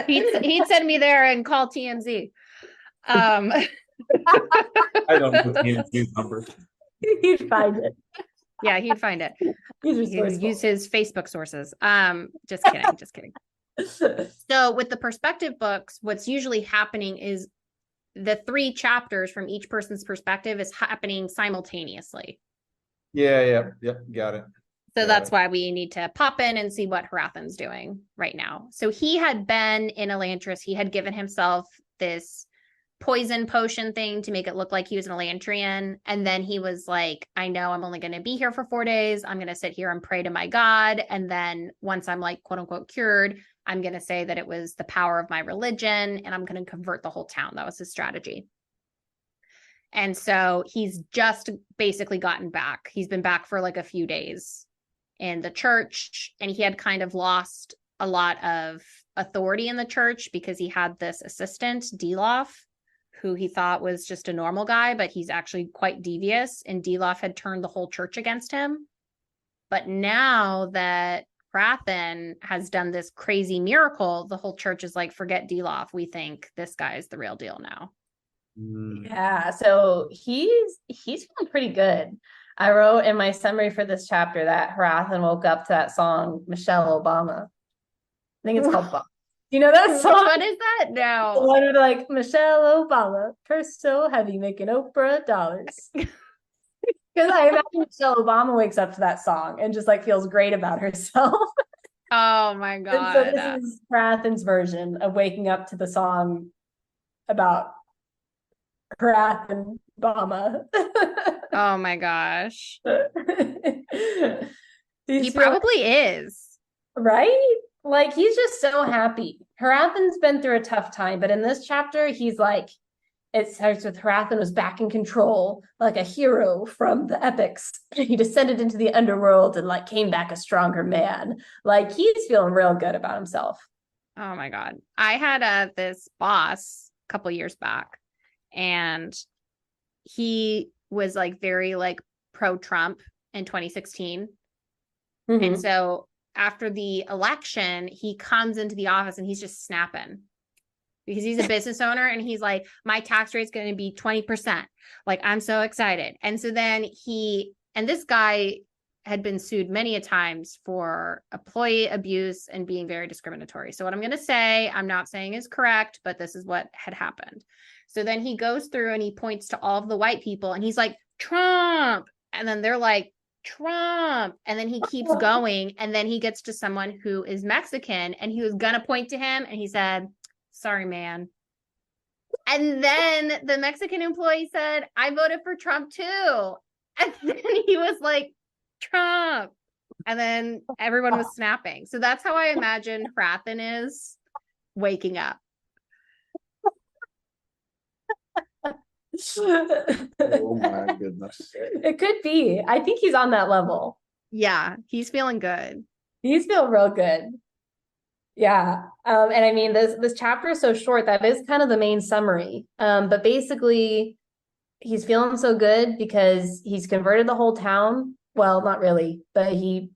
He'd send me there and call TMZ. I don't know TMZ's number. He'd find it. Yeah, he'd find it. He would use his Facebook sources. Just kidding. So with the perspective books, what's usually happening is the 3 chapters from each person's perspective is happening simultaneously. Yeah, got it. So that's why we need to pop in and see what Hrathen's doing right now. So he had been in Elantris. He had given himself this poison potion thing to make it look like he was an Elantrian. And then he was like, I know I'm only going to be here for 4 days. I'm going to sit here and pray to my God. And then once I'm like, quote unquote, cured, I'm going to say that it was the power of my religion and I'm going to convert the whole town. That was his strategy. And so he's just basically gotten back. He's been back for like a few days in the church, and he had kind of lost a lot of authority in the church because he had this assistant, Delof, who he thought was just a normal guy, but he's actually quite devious, and Delof had turned the whole church against him. But now that Hrathen has done this crazy miracle, the whole church is like, forget Delof. We think this guy is the real deal now. Yeah, so he's feeling pretty good. I wrote in my summary for this chapter that Hrathen woke up to that song, Michelle Obama. I think it's called Bob. You know that song? What is that? The No. one with like, Michelle Obama, purse so heavy, making Oprah dollars. Because I imagine Michelle Obama wakes up to that song and just like feels great about herself. Oh my And God. so this is Hrathen's version of waking up to the song about Hrathen Obama. Oh my gosh. He He's probably is. right? Like, he's just so happy. Hrathen's been through a tough time, but in this chapter, he's like, it starts with Hrathen was back in control, like a hero from the epics. He descended into the underworld and like came back a stronger man. Like, he's feeling real good about himself. Oh my God. I had this boss a couple years back, and he was like very like pro-Trump in 2016. Mhm. And so after the election, he comes into the office and he's just snapping because he's a business owner, and he's like, my tax rate's going to be 20%. Like, I'm so excited. And so then this guy had been sued many a times for employee abuse and being very discriminatory. So what I'm going to say, I'm not saying is correct, but this is what had happened. So then he goes through and he points to all of the white people and he's like, Trump. And then they're like, Trump. And then he keeps going. And then he gets to someone who is Mexican and he was going to point to him. And he said, sorry, man. And then the Mexican employee said, I voted for Trump too. And then he was like, Trump. And then everyone was snapping. So that's how I imagine Hrathen is waking up. Oh my goodness. It could be. I think he's on that level. Yeah, he's feeling good. He's feeling real good. Yeah. And I mean, this chapter is so short, that is kind of the main summary. But basically, he's feeling so good because he's converted the whole town. Well, not really, but he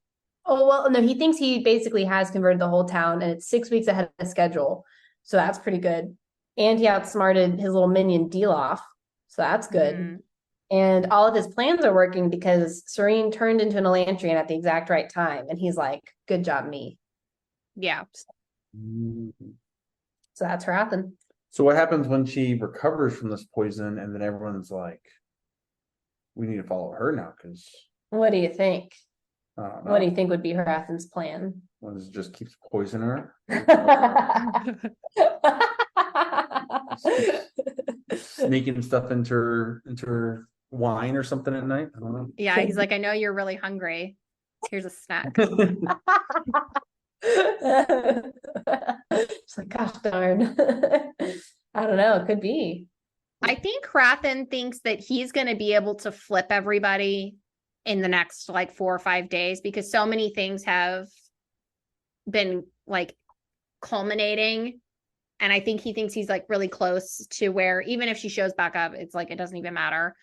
thinks he basically has converted the whole town, and it's 6 weeks ahead of schedule. So that's pretty good. And he outsmarted his little minion Delof. So that's good. Mm-hmm. And all of his plans are working because Sarene turned into an Elantrian at the exact right time. And he's like, good job, me. Yeah. So that's Hrathen. So what happens when she recovers from this poison and then everyone's like, we need to follow her now? Because what do you think? What do you think would be Hrathen's plan? Well, it just keeps poisoning her. Sneaking stuff into her wine or something at night. I don't know. Yeah, he's like, I know you're really hungry. Here's a snack. It's like, gosh darn. I don't know. It could be. I think Hrathen thinks that he's going to be able to flip everybody in the next like 4 or 5 days, because so many things have been like culminating. And I think he thinks he's like really close to where even if she shows back up, it's like, it doesn't even matter.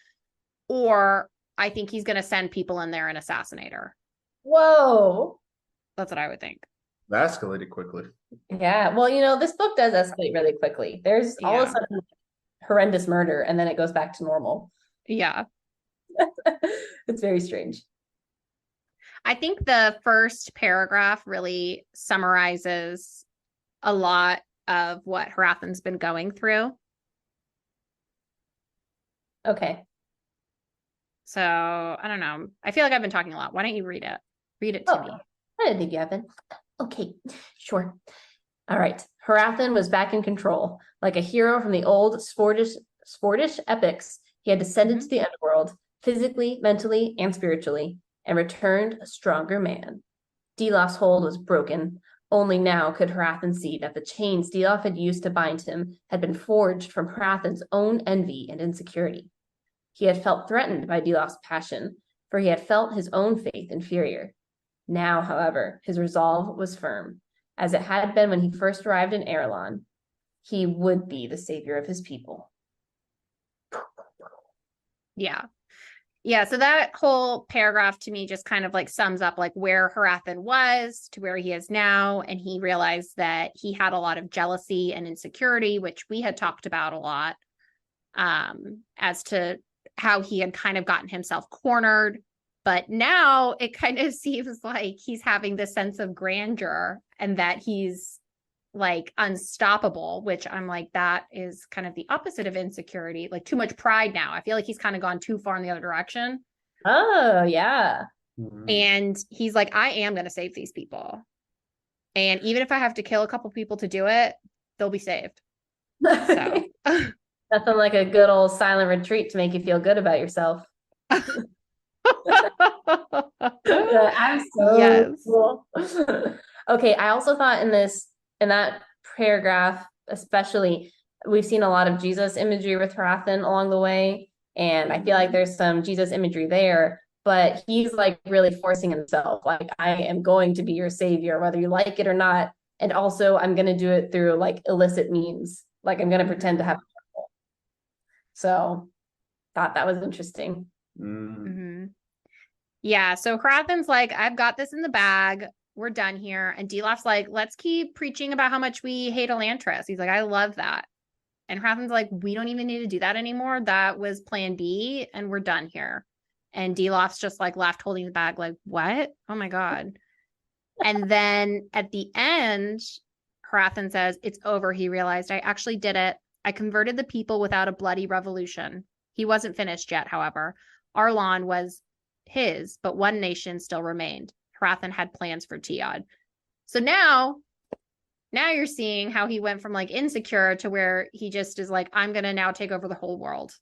Or I think he's going to send people in there and assassinate her. Whoa. That's what I would think. That escalated quickly. Yeah. Well, this book does escalate really quickly. There's all of a sudden horrendous murder and then it goes back to normal. Yeah. It's very strange. I think the first paragraph really summarizes a lot of what Hrathen's been going through. Okay. So, I don't know. I feel like I've been talking a lot. Why don't you read it? Read it to me. I didn't think you have been. Okay, sure. All right. Hrathen was back in control. Like a hero from the old sportish epics, he had descended to the underworld, physically, mentally, and spiritually, and returned a stronger man. Delof's hold was broken. Only now could Hrathen see that the chains Delof had used to bind him had been forged from Hrathen's own envy and insecurity. He had felt threatened by Delof's passion, for he had felt his own faith inferior. Now, however, his resolve was firm, as it had been when he first arrived in Arelon. He would be the savior of his people. Yeah. Yeah, so that whole paragraph to me just kind of like sums up like where Hrathen was to where he is now. And he realized that he had a lot of jealousy and insecurity, which we had talked about a lot, as to how he had kind of gotten himself cornered. But now it kind of seems like he's having this sense of grandeur and that he's like unstoppable, which I'm like, that is kind of the opposite of insecurity, like too much pride now. I feel like he's kind of gone too far in the other direction. Oh, yeah. And he's like, I am going to save these people. And even if I have to kill a couple people to do it, they'll be saved. So nothing like a good old silent retreat to make you feel good about yourself. I'm so cool. Okay, I also thought in that paragraph, especially, we've seen a lot of Jesus imagery with Hrathen along the way, and I feel like there's some Jesus imagery there, but he's like really forcing himself, like, I am going to be your savior, whether you like it or not, and also I'm going to do it through like illicit means, like I'm going to pretend to have trouble. So thought that was interesting. Yeah, so Hrathen's like, I've got this in the bag. We're done here. And Delof's like, let's keep preaching about how much we hate Elantris. He's like, I love that. And Hrathen's like, we don't even need to do that anymore. That was plan B and we're done here. And Dilof's just like left holding the bag, like, what? Oh my God. And then at the end, Hrathen says, it's over. He realized, I actually did it. I converted the people without a bloody revolution. He wasn't finished yet, however. Arelon was his, but one nation still remained. Hrathen had plans for Teod. So now you're seeing how he went from like insecure to where he just is like, I'm going to now take over the whole world.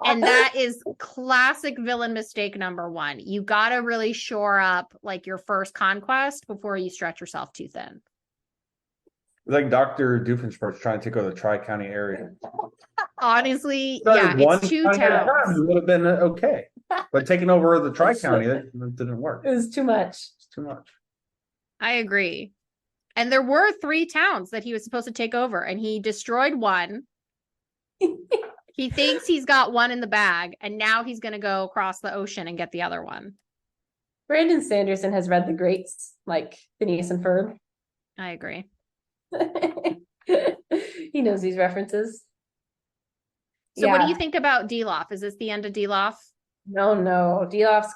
And that is classic villain mistake number one. You got to really shore up like your first conquest before you stretch yourself too thin. Like Dr. Doofenshmirtz trying to take over the Tri-County area. Honestly, So yeah, one it's 2 county at a time, towns. it would have been okay. But taking over the Tri-County, that didn't work. It was too much. It's too much. I agree. And there were 3 towns that he was supposed to take over, and he destroyed one. He thinks he's got one in the bag, and now he's going to go across the ocean and get the other one. Brandon Sanderson has read the greats like Phineas and Ferb. I agree. He knows these references. So what do you think about Dilof? Is this the end of Dilof? No. Dilof's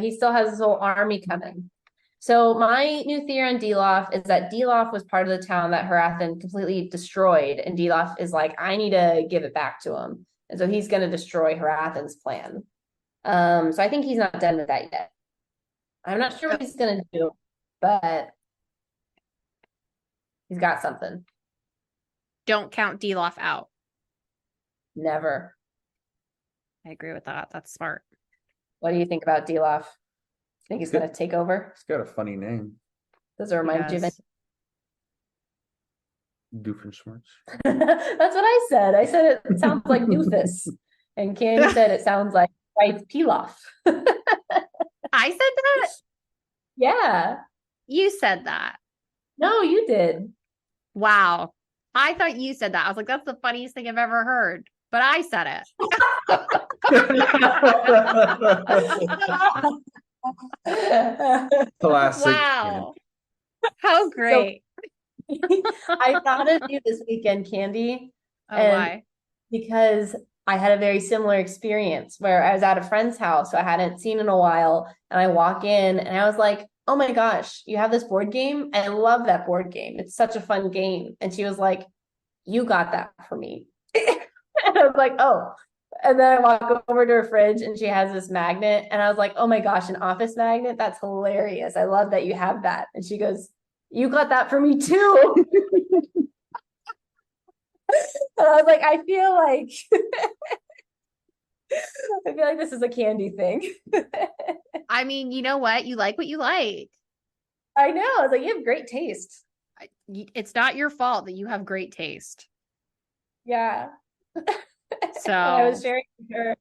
he still has his whole army coming. So my new theory on Dilof is that Dilof was part of the town that Hrathen completely destroyed. And Dilof is like, I need to give it back to him. And so he's going to destroy Hrathen's plan. So I think he's not done with that yet. I'm not sure what he's going to do, but he's got something. Don't count Dilof out. Never. I agree with that. That's smart. What do you think about Dilof? Think he's going to take over? It's got a funny name. Does it remind you of it? Doofenshmirtz. That's what I said. I said it sounds like doofus. And Candy said it sounds like rice pilaf. I said that? Yeah. You said that. No, you did. Wow. I thought you said that. I was like, that's the funniest thing I've ever heard. But I said it. Classic. Wow. How great. I thought of you this weekend, Candy. Why? Because I had a very similar experience where I was at a friend's house who I hadn't seen in a while. And I walk in and I was like, oh my gosh, you have this board game? I love that board game. It's such a fun game. And she was like, you got that for me. And I was like, oh. And then I walk over to her fridge and she has this magnet. And I was like, oh my gosh, an office magnet? That's hilarious. I love that you have that. And she goes, you got that for me too. And I was like, I feel like this is a Candy thing. I mean, you know what? You like what you like. I know. I was like, you have great taste. It's not your fault that you have great taste. Yeah. So I was sharing with her.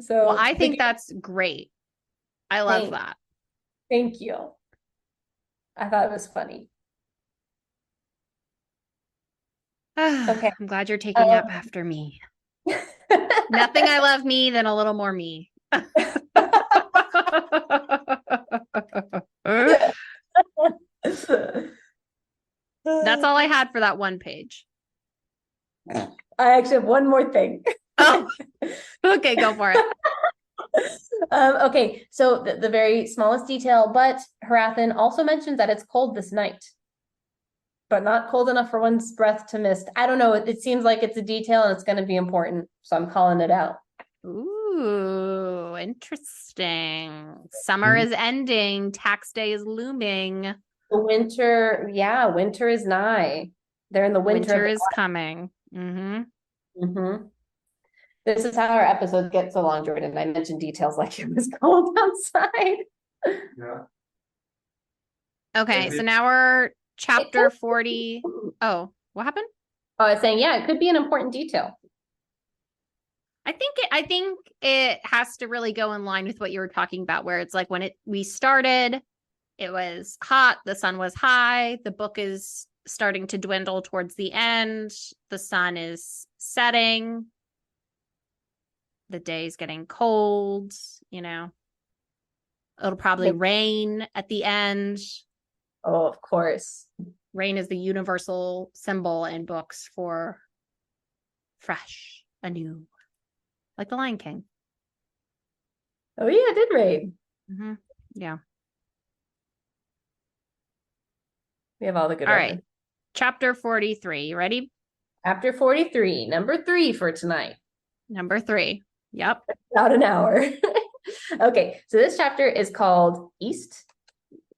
So well, I think that's great. I love that. Thank you. I thought it was funny. Okay. I'm glad you're taking up after me. Nothing I love me than a little more me. That's all I had for that one page. I actually have one more thing. Oh, okay, go for it. Okay, so the very smallest detail, but Hrathen also mentions that it's cold this night, but not cold enough for one's breath to mist. I don't know. It seems like it's a detail and it's going to be important, so I'm calling it out. Ooh, interesting. Summer is ending. Tax day is looming. The winter, winter is nigh. They're in the winter. Winter is coming. This is how our episodes get so long, Jordan. I mentioned details like it was cold outside. Yeah. Okay, so now we're chapter 40. Oh, what happened? Oh, I was saying, it could be an important detail. I think it has to really go in line with what you were talking about, where it's like when we started, it was hot, the sun was high, the book is starting to dwindle towards the end, the sun is setting, the day's getting cold, it'll probably rain at the end. Oh, of course. Rain is the universal symbol in books for fresh, anew. like the Lion King. Oh yeah, it did rain. Mm-hmm. Yeah. We have all the good All weather. right. Chapter 43. You ready? Chapter 43, number 3 for tonight. Number 3. Yep. About an hour. Okay, so this chapter is called East,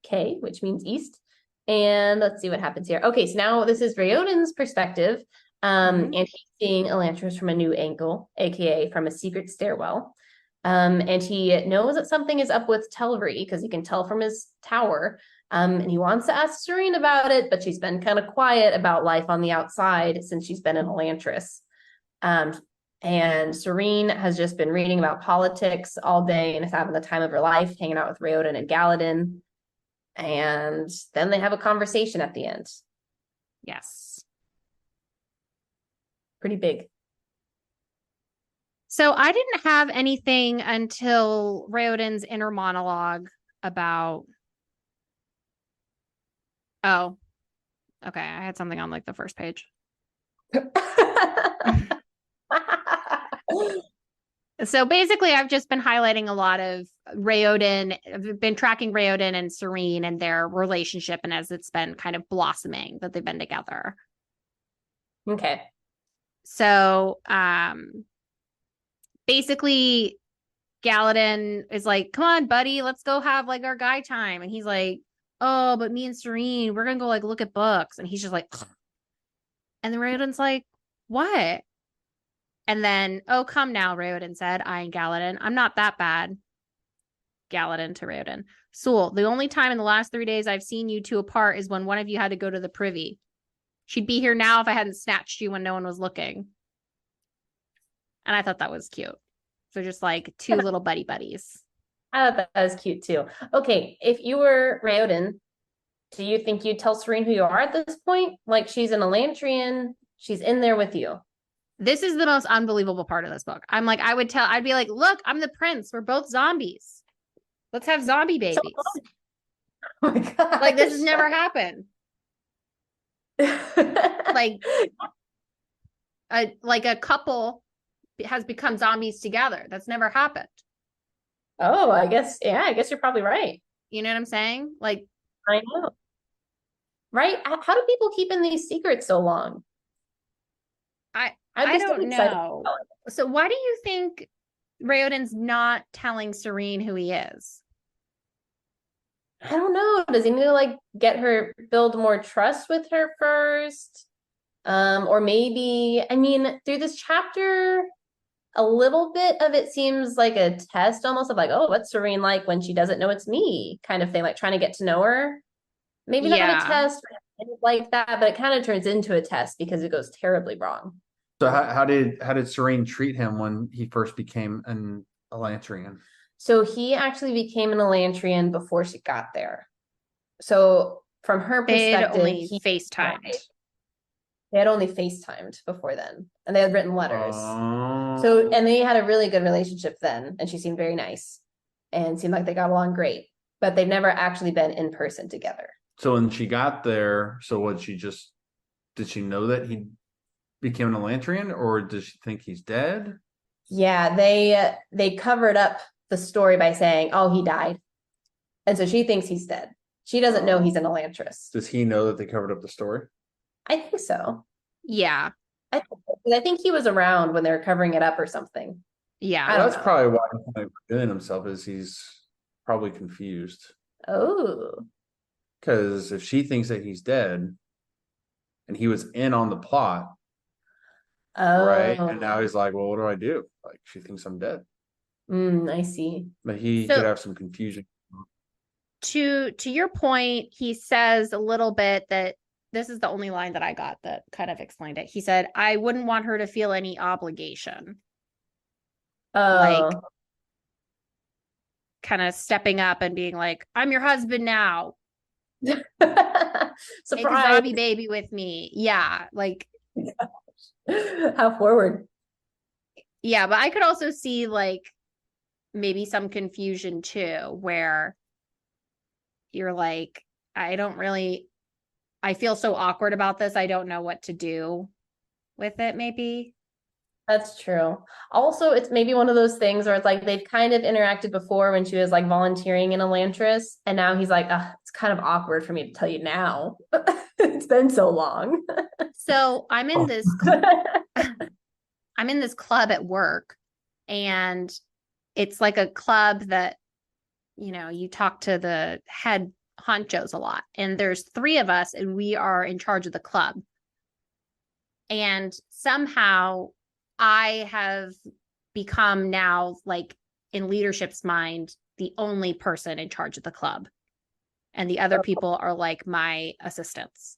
K, which means east. And let's see what happens here. Okay, so now this is Raoden's perspective. And he's seeing Elantris from a new angle, aka from a secret stairwell. And he knows that something is up with Telri because he can tell from his tower. And he wants to ask Sarene about it, but she's been kind of quiet about life on the outside since she's been in Elantris. And Sarene has just been reading about politics all day and is having the time of her life, hanging out with Raoden and Galladon. And then they have a conversation at the end. Yes. Pretty big. So I didn't have anything until Raoden's inner monologue about. Oh, okay. I had something on like the first page. So basically, I've just been highlighting a lot of Raoden. I've been tracking Raoden and Sarene and their relationship, and as it's been kind of blossoming that they've been together. Okay. So, basically, Galladon is like, "Come on, buddy, let's go have like our guy time," and he's like, "Oh, but me and Sarene, we're gonna go like look at books," and he's just like, and then Raoden's like, "What?" And then, "Oh, come now," Raoden said, eyeing Galladon. "I'm not that bad." Galladon to Raoden. "Sewell, the only time in the last 3 days I've seen you two apart is when one of you had to go to the privy. She'd be here now if I hadn't snatched you when no one was looking." And I thought that was cute. So just like two little buddy buddies. I thought that was cute too. Okay, if you were Raoden, do you think you'd tell Sarene who you are at this point? Like she's an Elantrian, she's in there with you. This is the most unbelievable part of this book. I'm like, I'd be like, "Look, I'm the prince. We're both zombies. Let's have zombie babies." Oh my god. Like this has never happened. Like a couple has become zombies together. That's never happened. Oh, I guess you're probably right. You know what I'm saying? Like, I know. Right? How do people keep in these secrets so long? I don't know. So why do you think Raoden's not telling Sarene who he is? I don't know. Does he need to like get her, build more trust with her first? Or maybe, I mean, through this chapter, a little bit of it seems like a test almost of like, oh, what's Sarene like when she doesn't know it's me kind of thing, like trying to get to know her. Maybe not a test like that, but it kind of turns into a test because it goes terribly wrong. So how did Sarene treat him when he first became an Elantrian? So he actually became an Elantrian before she got there. So from her perspective, only FaceTimed. They had only FaceTimed before then, and they had written letters. So, and they had a really good relationship then, and she seemed very nice, and seemed like they got along great. But they've never actually been in person together. So when she got there, did she know that he became an Elantrian, or does she think he's dead? Yeah, they covered up the story by saying, "Oh, he died," and so she thinks he's dead. She doesn't know he's an Elantris. Does he know that they covered up the story? I think so. Yeah. I think he was around when they were covering it up or something. Yeah. That's probably why he's doing himself, is he's probably confused. Oh. Because if she thinks that he's dead and he was in on the plot, right? And now he's like, well, what do I do? Like, she thinks I'm dead. I see. But he could have some confusion. To your point, he says a little bit that this is the only line that I got that kind of explained it. He said, "I wouldn't want her to feel any obligation." Like kind of stepping up and being like, "I'm your husband now. Surprise. Make a zombie baby with me." Yeah. Like how forward. Yeah, but I could also see like maybe some confusion too, where you're like, I feel so awkward about this. I don't know what to do with it, maybe. That's true. Also, it's maybe one of those things where it's like they've kind of interacted before when she was like volunteering in Elantris, and now he's like, it's kind of awkward for me to tell you now. It's been so long. So I'm in this I'm in this club at work, and it's like a club that, you talk to the head honchos a lot. And there's 3 of us, and we are in charge of the club. And somehow I have become now, like, in leadership's mind, the only person in charge of the club. And the other people are like my assistants.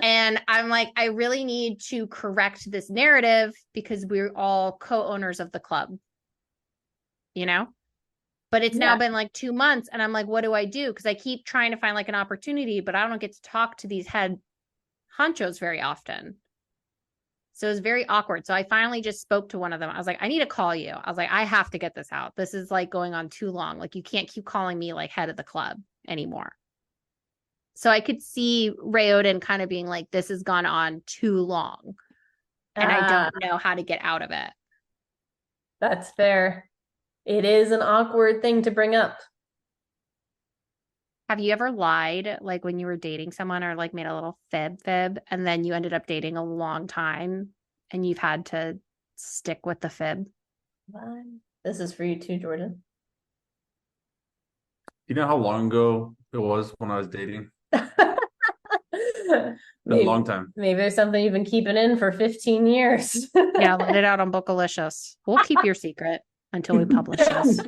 And I'm like, I really need to correct this narrative because we're all co-owners of the club, But it's now been like 2 months, and I'm like, what do I do? Because I keep trying to find like an opportunity, but I don't get to talk to these head honchos very often. So it was very awkward. So I finally just spoke to one of them. I was like, I need to call you. I was like, I have to get this out. This is like going on too long. Like, you can't keep calling me like head of the club anymore. So I could see Raoden kind of being like, this has gone on too long. And I don't know how to get out of it. That's fair. It is an awkward thing to bring up. Have you ever lied, like when you were dating someone, or like made a little fib, and then you ended up dating a long time and you've had to stick with the fib? This is for you too, Jordan. You know how long ago it was when I was dating? Maybe, a long time. Maybe there's something you've been keeping in for 15 years. Yeah, let it out on Bookalicious. We'll keep your secret until we publish this. I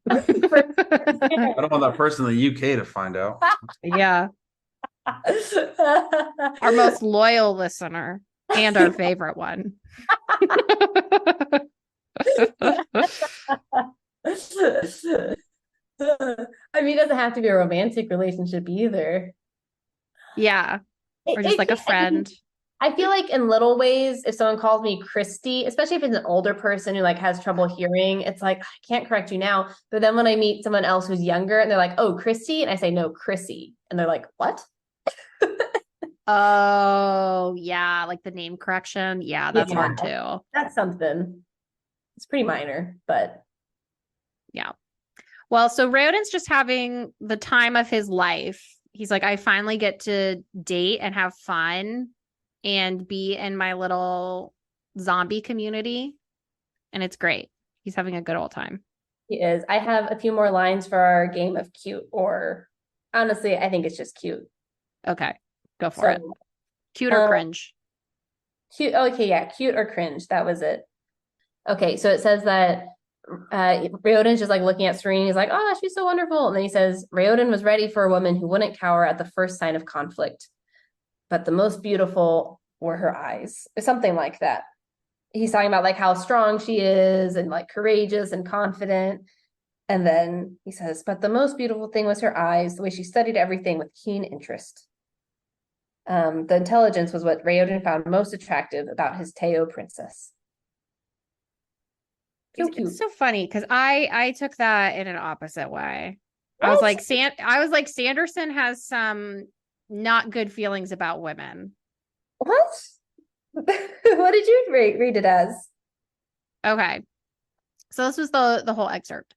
don't want that person in the UK to find out. Yeah. Our most loyal listener and our favorite one. I mean, it doesn't have to be a romantic relationship either. Yeah. Or just like a friend. I feel like in little ways, if someone calls me Christy, especially if it's an older person who like has trouble hearing, it's like, I can't correct you now. But then when I meet someone else who's younger and they're like, oh, Christy, and I say, no, Chrissy. And they're like, what? Oh, yeah. Like the name correction. Yeah, that's hard too. That's something. It's pretty minor, but. Yeah. Well, so Raoden's just having the time of his life. He's like, I finally get to date and have fun and be in my little zombie community. And it's great. He's having a good old time. He is. I have a few more lines for our game of cute, or honestly, I think it's just cute. Okay. Go for it. Cute or cringe? Cute. Okay. Yeah. Cute or cringe. That was it. Okay. So it says that Raoden's just like looking at Sarene. He's like, oh, she's so wonderful. And then he says, Raoden was ready for a woman who wouldn't cower at the first sign of conflict. But the most beautiful were her eyes, or something like that. He's talking about like how strong she is and like courageous and confident. And then he says, but the most beautiful thing was her eyes, the way she studied everything with keen interest. The intelligence was what Raoden found most attractive about his Teo princess. It's so funny because I took that in an opposite way. What? I was like Sanderson has some not good feelings about women. What? What did you read it as? Okay. So this was the whole excerpt.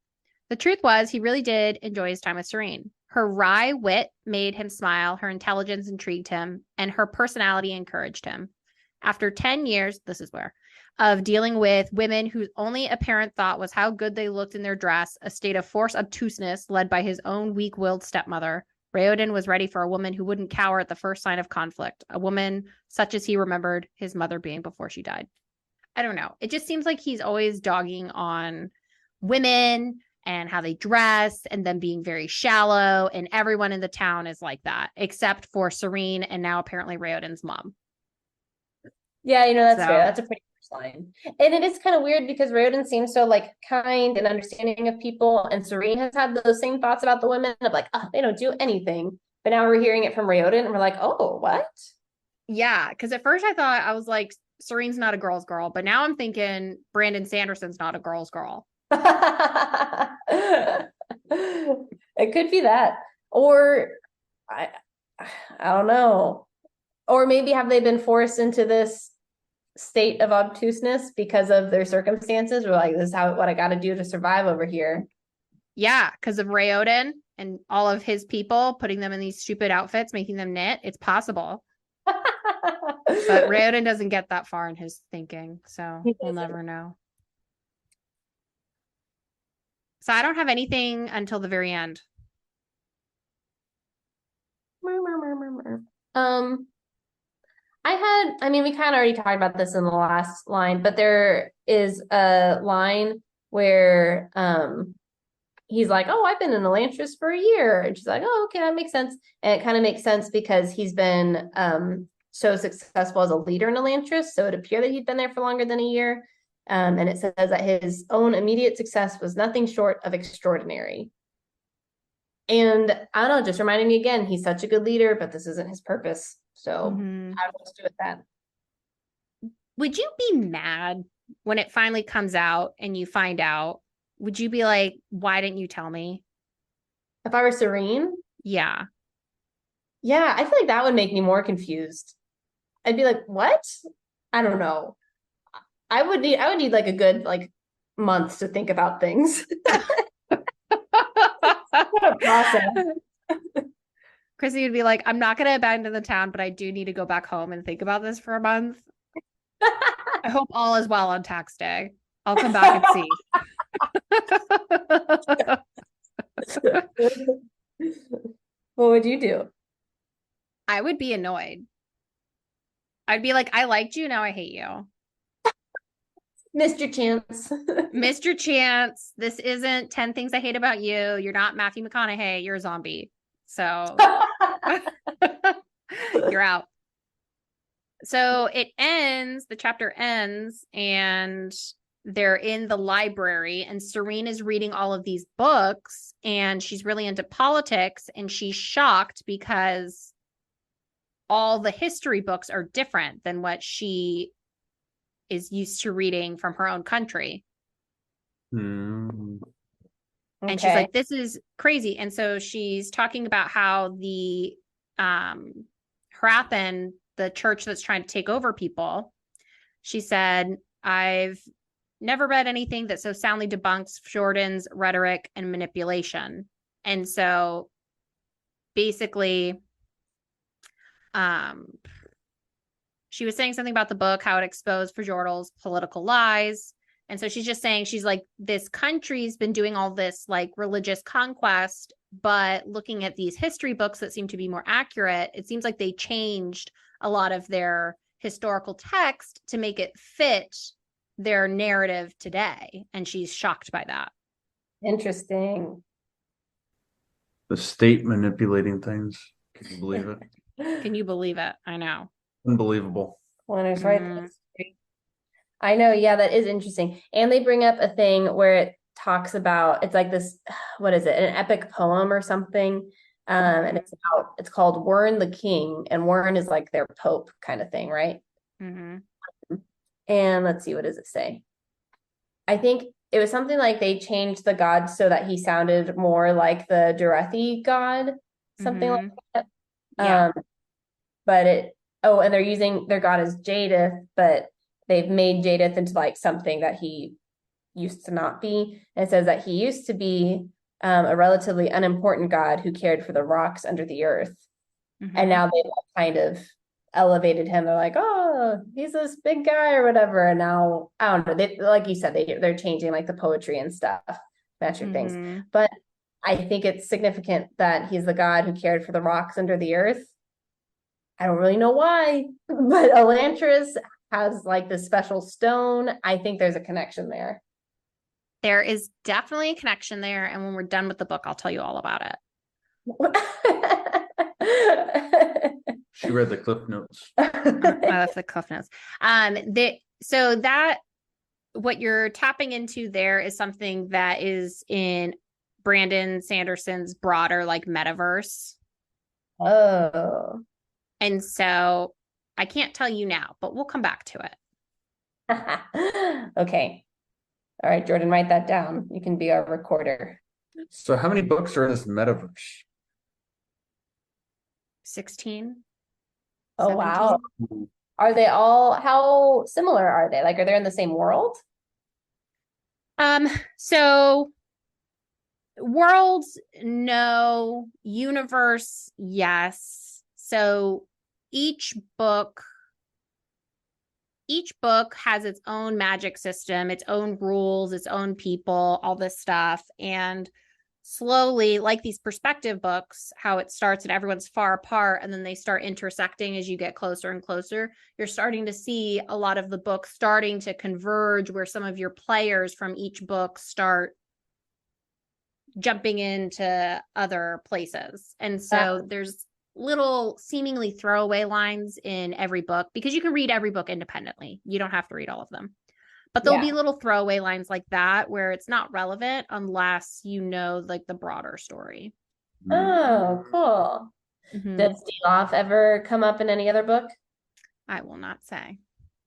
The truth was, he really did enjoy his time with Sarene. Her wry wit made him smile, her intelligence intrigued him, and her personality encouraged him. After 10 years, this is where, of dealing with women whose only apparent thought was how good they looked in their dress, a state of forced obtuseness led by his own weak-willed stepmother, Raoden was ready for a woman who wouldn't cower at the first sign of conflict, a woman such as he remembered his mother being before she died. I don't know. It just seems like he's always dogging on women and how they dress and them being very shallow, and everyone in the town is like that, except for Sarene and now apparently Raoden's mom. Yeah, that's fair. That's a pretty first line. And it is kind of weird because Raoden seems so like kind and understanding of people, and Sarene has had those same thoughts about the women of like, oh, they don't do anything. But now we're hearing it from Raoden and we're like, oh, what? Yeah, because at first I was like, Serene's not a girl's girl, but now I'm thinking Brandon Sanderson's not a girl's girl. It could be that. Or I don't know. Or maybe have they been forced into this state of obtuseness because of their circumstances. We're like, this is what I got to do to survive over here. Yeah, because of Raoden and all of his people putting them in these stupid outfits, making them knit. It's possible. But Raoden doesn't get that far in his thinking, so we'll never know. So I don't have anything until the very end. We kind of already talked about this in the last line, but there is a line where he's like, oh, I've been in Elantris for a year. And she's like, oh, okay, that makes sense. And it kind of makes sense because he's been so successful as a leader in Elantris. So it appeared that he'd been there for longer than a year. And it says that his own immediate success was nothing short of extraordinary. And I don't know, just reminding me again, he's such a good leader, but this isn't his purpose. So I will just do with that. Would you be mad when it finally comes out and you find out? Would you be like, why didn't you tell me? If I were Sarene? Yeah. Yeah, I feel like that would make me more confused. I'd be like, what? I don't know. I would need like a good month to think about things. What a process. Chrissy would be like, I'm not going to abandon the town, but I do need to go back home and think about this for a month. I hope all is well on tax day. I'll come back and see. What would you do? I would be annoyed. I'd be like, I liked you, now I hate you. Missed your chance. Missed your chance. This isn't 10 Things I Hate About You. You're not Matthew McConaughey. You're a zombie. So you're out. So it ends, the chapter ends, and they're in the library, and Sarene is reading all of these books, and she's really into politics, and she's shocked because all the history books are different than what she is used to reading from her own country. And she's like, this is crazy. And so she's talking about how the Hrathen, the church that's trying to take over people, she said, I've never read anything that so soundly debunks Jordan's rhetoric and manipulation. And so basically, she was saying something about the book, how it exposed Fjordell's political lies. And so she's just saying, she's like, this country's been doing all this religious conquest, but looking at these history books that seem to be more accurate, it seems like they changed a lot of their historical text to make it fit their narrative today. And she's shocked by that. Interesting. The state manipulating things. Can you believe it? Can you believe it? I know. Unbelievable. Leonard's right. I know. Yeah, that is interesting. And they bring up a thing where it talks about, it's like this, what is it? An epic poem or something. And it's called Wern the King. And Wern is like their Pope kind of thing, right? And let's see, what does it say? I think it was something like they changed the god so that he sounded more like the Durethi god, something like that. Yeah. And they're using their god as Jadith, but they've made Jadith into something that he used to not be. And it says that he used to be a relatively unimportant god who cared for the rocks under the earth. And now they've kind of elevated him. They're like, oh, he's this big guy or whatever. And now, I don't know, like you said, they're changing the poetry and stuff, matching things. But I think it's significant that he's the god who cared for the rocks under the earth. I don't really know why, but Elantris has this special stone. I think there's a connection there. There is definitely a connection there. And when we're done with the book, I'll tell you all about it. She read the Cliff Notes. I love the Cliff Notes. So that what you're tapping into there is something that is in Brandon Sanderson's broader metaverse. Oh. And so I can't tell you now, but we'll come back to it. Okay. All right, Jordan, write that down. You can be our recorder. So how many books are in this metaverse? 16. Oh, 17? Wow. Are they all, how similar are they? Like, are they in the same world? So worlds, no. Universe, yes. So each book has its own magic system, its own rules, its own people, all this stuff. And slowly, like these perspective books, how it starts and everyone's far apart and then they start intersecting as you get closer and closer, you're starting to see a lot of the books starting to converge where some of your players from each book start jumping into other places. And so there's little seemingly throwaway lines in every book, because you can read every book independently. You don't have to read all of them. But there'll be little throwaway lines like that where it's not relevant unless you know like the broader story. Oh, cool. Does Deloff ever come up in any other book? I will not say.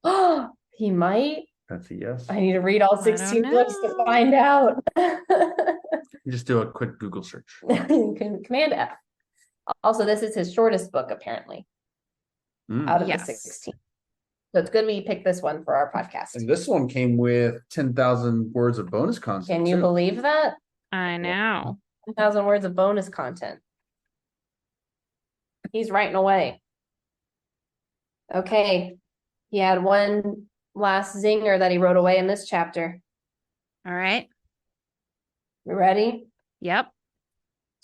Oh, he might. That's a yes. I need to read all 16 books to find out. You just do a quick Google search. Command F. Also, this is his shortest book, apparently, out of the 16. So it's good we picked this one for our podcast. And this one came with 10,000 words of bonus content. Can you believe that? I know. 10,000 words of bonus content. He's writing away. Okay. He had one last zinger that he wrote away in this chapter. All right. You ready? Yep.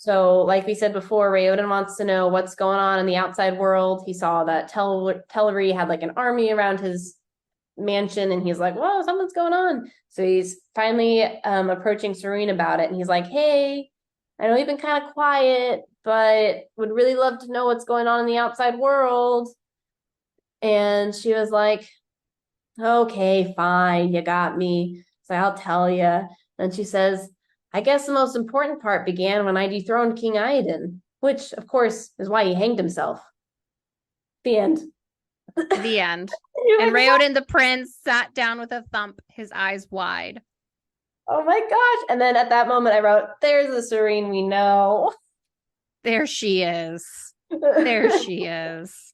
So, like we said before, Raoden wants to know what's going on in the outside world. He saw that Tellery had like an army around his mansion, and he's like, whoa, something's going on. So he's finally approaching Sarene about it, and he's like, hey, I know you've been kind of quiet, but would really love to know what's going on in the outside world. And she was like, okay, fine, you got me. So I'll tell you. And she says, I guess the most important part began when I dethroned King Aiden, which, of course, is why he hanged himself. The end. The end. And Raoden the prince sat down with a thump, his eyes wide. Oh my gosh. And then at that moment I wrote, there's the Sarene we know. There she is. There she is.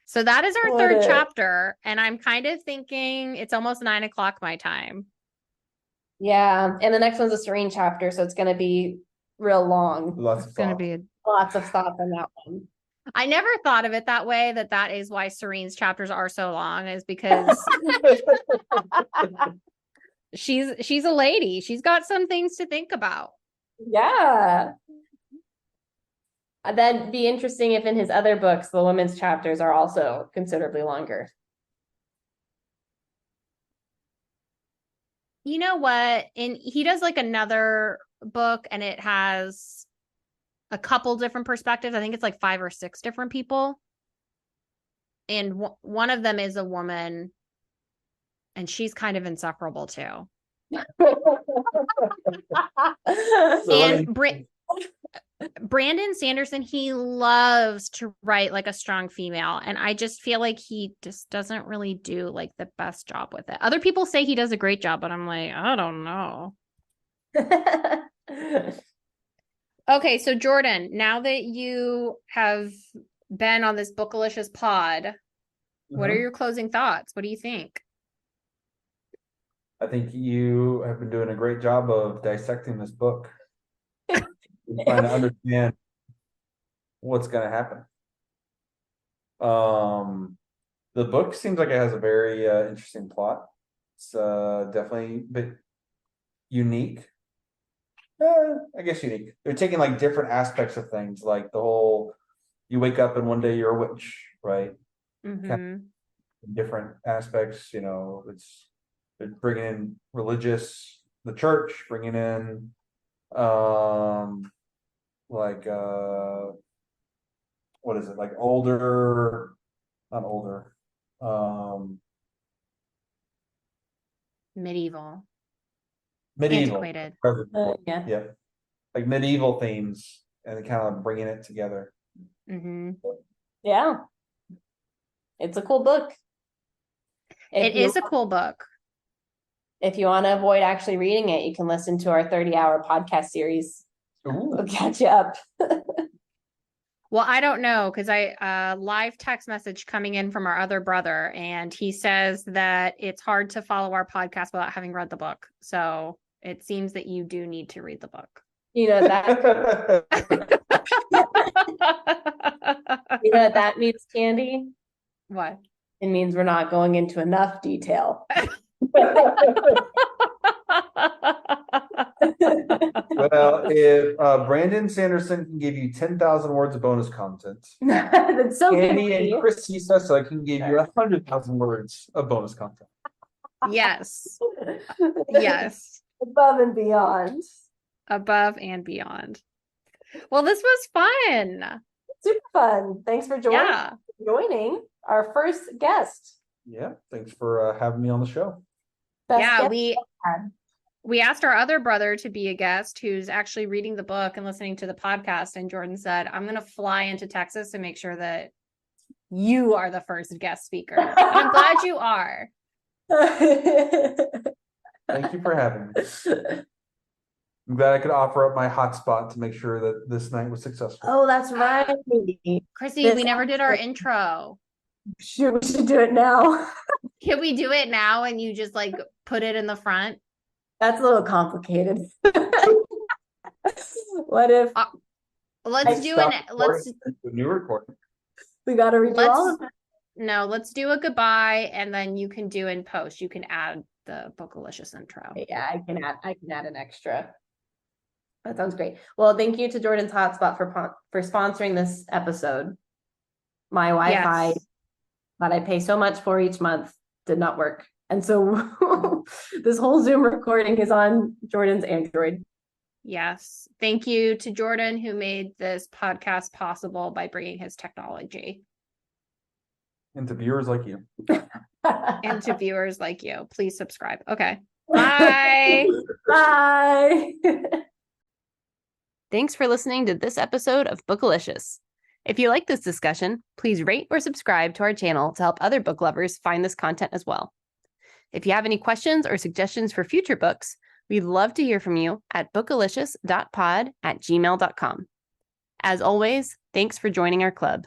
So that is our third chapter. And I'm kind of thinking it's almost 9 o'clock my time. Yeah. And the next one's a Sarene chapter. So it's going to be real long. Lots of thought. Lots of thought on that one. I never thought of it that way, that is why Sarene's chapters are so long, is because she's a lady. She's got some things to think about. Yeah. That'd be interesting if in his other books, the women's chapters are also considerably longer. You know what? And he does like another book and it has a couple different perspectives. I think it's like 5 or 6 different people. And one of them is a woman, and she's kind of insufferable too. And Brandon Sanderson, he loves to write like a strong female, and I just feel like he just doesn't really do like the best job with it. Other people say he does a great job, but I'm like, I don't know. Okay, so Jordan, now that you have been on this Bookalicious pod, what are your closing thoughts? What do you think? I think you have been doing a great job of dissecting this book. Trying to understand what's going to happen. The book seems like it has a very interesting plot. It's definitely a bit unique. I guess unique. They're taking like different aspects of things, like the whole you wake up and one day you're a witch, right? Mm-hmm. Kind of different aspects, you know, they're bringing in the church, bringing in like what is it, like Medieval antiquated, yeah, like medieval themes, and kind of bringing it together. Mm-hmm. Yeah, it's a cool book. It is a cool book. If you want to avoid actually reading it, you can listen to our 30-hour podcast series. Ooh. We'll catch you up. Well, I don't know because I live text message coming in from our other brother, and he says that it's hard to follow our podcast without having read the book. So it seems that you do need to read the book. You know that. You know what that means, Candy? What? It means we're not going into enough detail. Well, if Brandon Sanderson can give you 10,000 words of bonus content, That's so Annie funny. and Chrissy Sessa can give you 100,000 words of bonus content. Yes. Yes. Above and beyond. Above and beyond. Well, this was fun. Super fun. Thanks for joining our first guest. Yeah, thanks for having me on the show. Best Yeah, guest we asked our other brother to be a guest who's actually reading the book and listening to the podcast. And Jordan said, I'm going to fly into Texas and make sure that you are the first guest speaker. And I'm glad you are. Thank you for having me. I'm glad I could offer up my hotspot to make sure that this night was successful. Oh, that's right. Chrissy, we never did our intro. Sure, we should do it now. Can we do it now and you just like put it in the front? That's a little complicated. What if let's do a new recording. We got to redo all of it. No, let's do a goodbye and then you can do in post. You can add the Bookalicious intro. Yeah, I can add an extra. That sounds great. Well, thank you to Jordan's Hotspot for sponsoring this episode. My Wi-Fi that I pay so much for each month did not work. And so this whole Zoom recording is on Jordan's Android. Yes. Thank you to Jordan who made this podcast possible by bringing his technology. And to viewers like you. And to viewers like you. Please subscribe. Okay. Bye. Bye. Thanks for listening to this episode of Bookalicious. If you like this discussion, please rate or subscribe to our channel to help other book lovers find this content as well. If you have any questions or suggestions for future books, we'd love to hear from you at bookalicious.pod@gmail.com. As always, thanks for joining our club.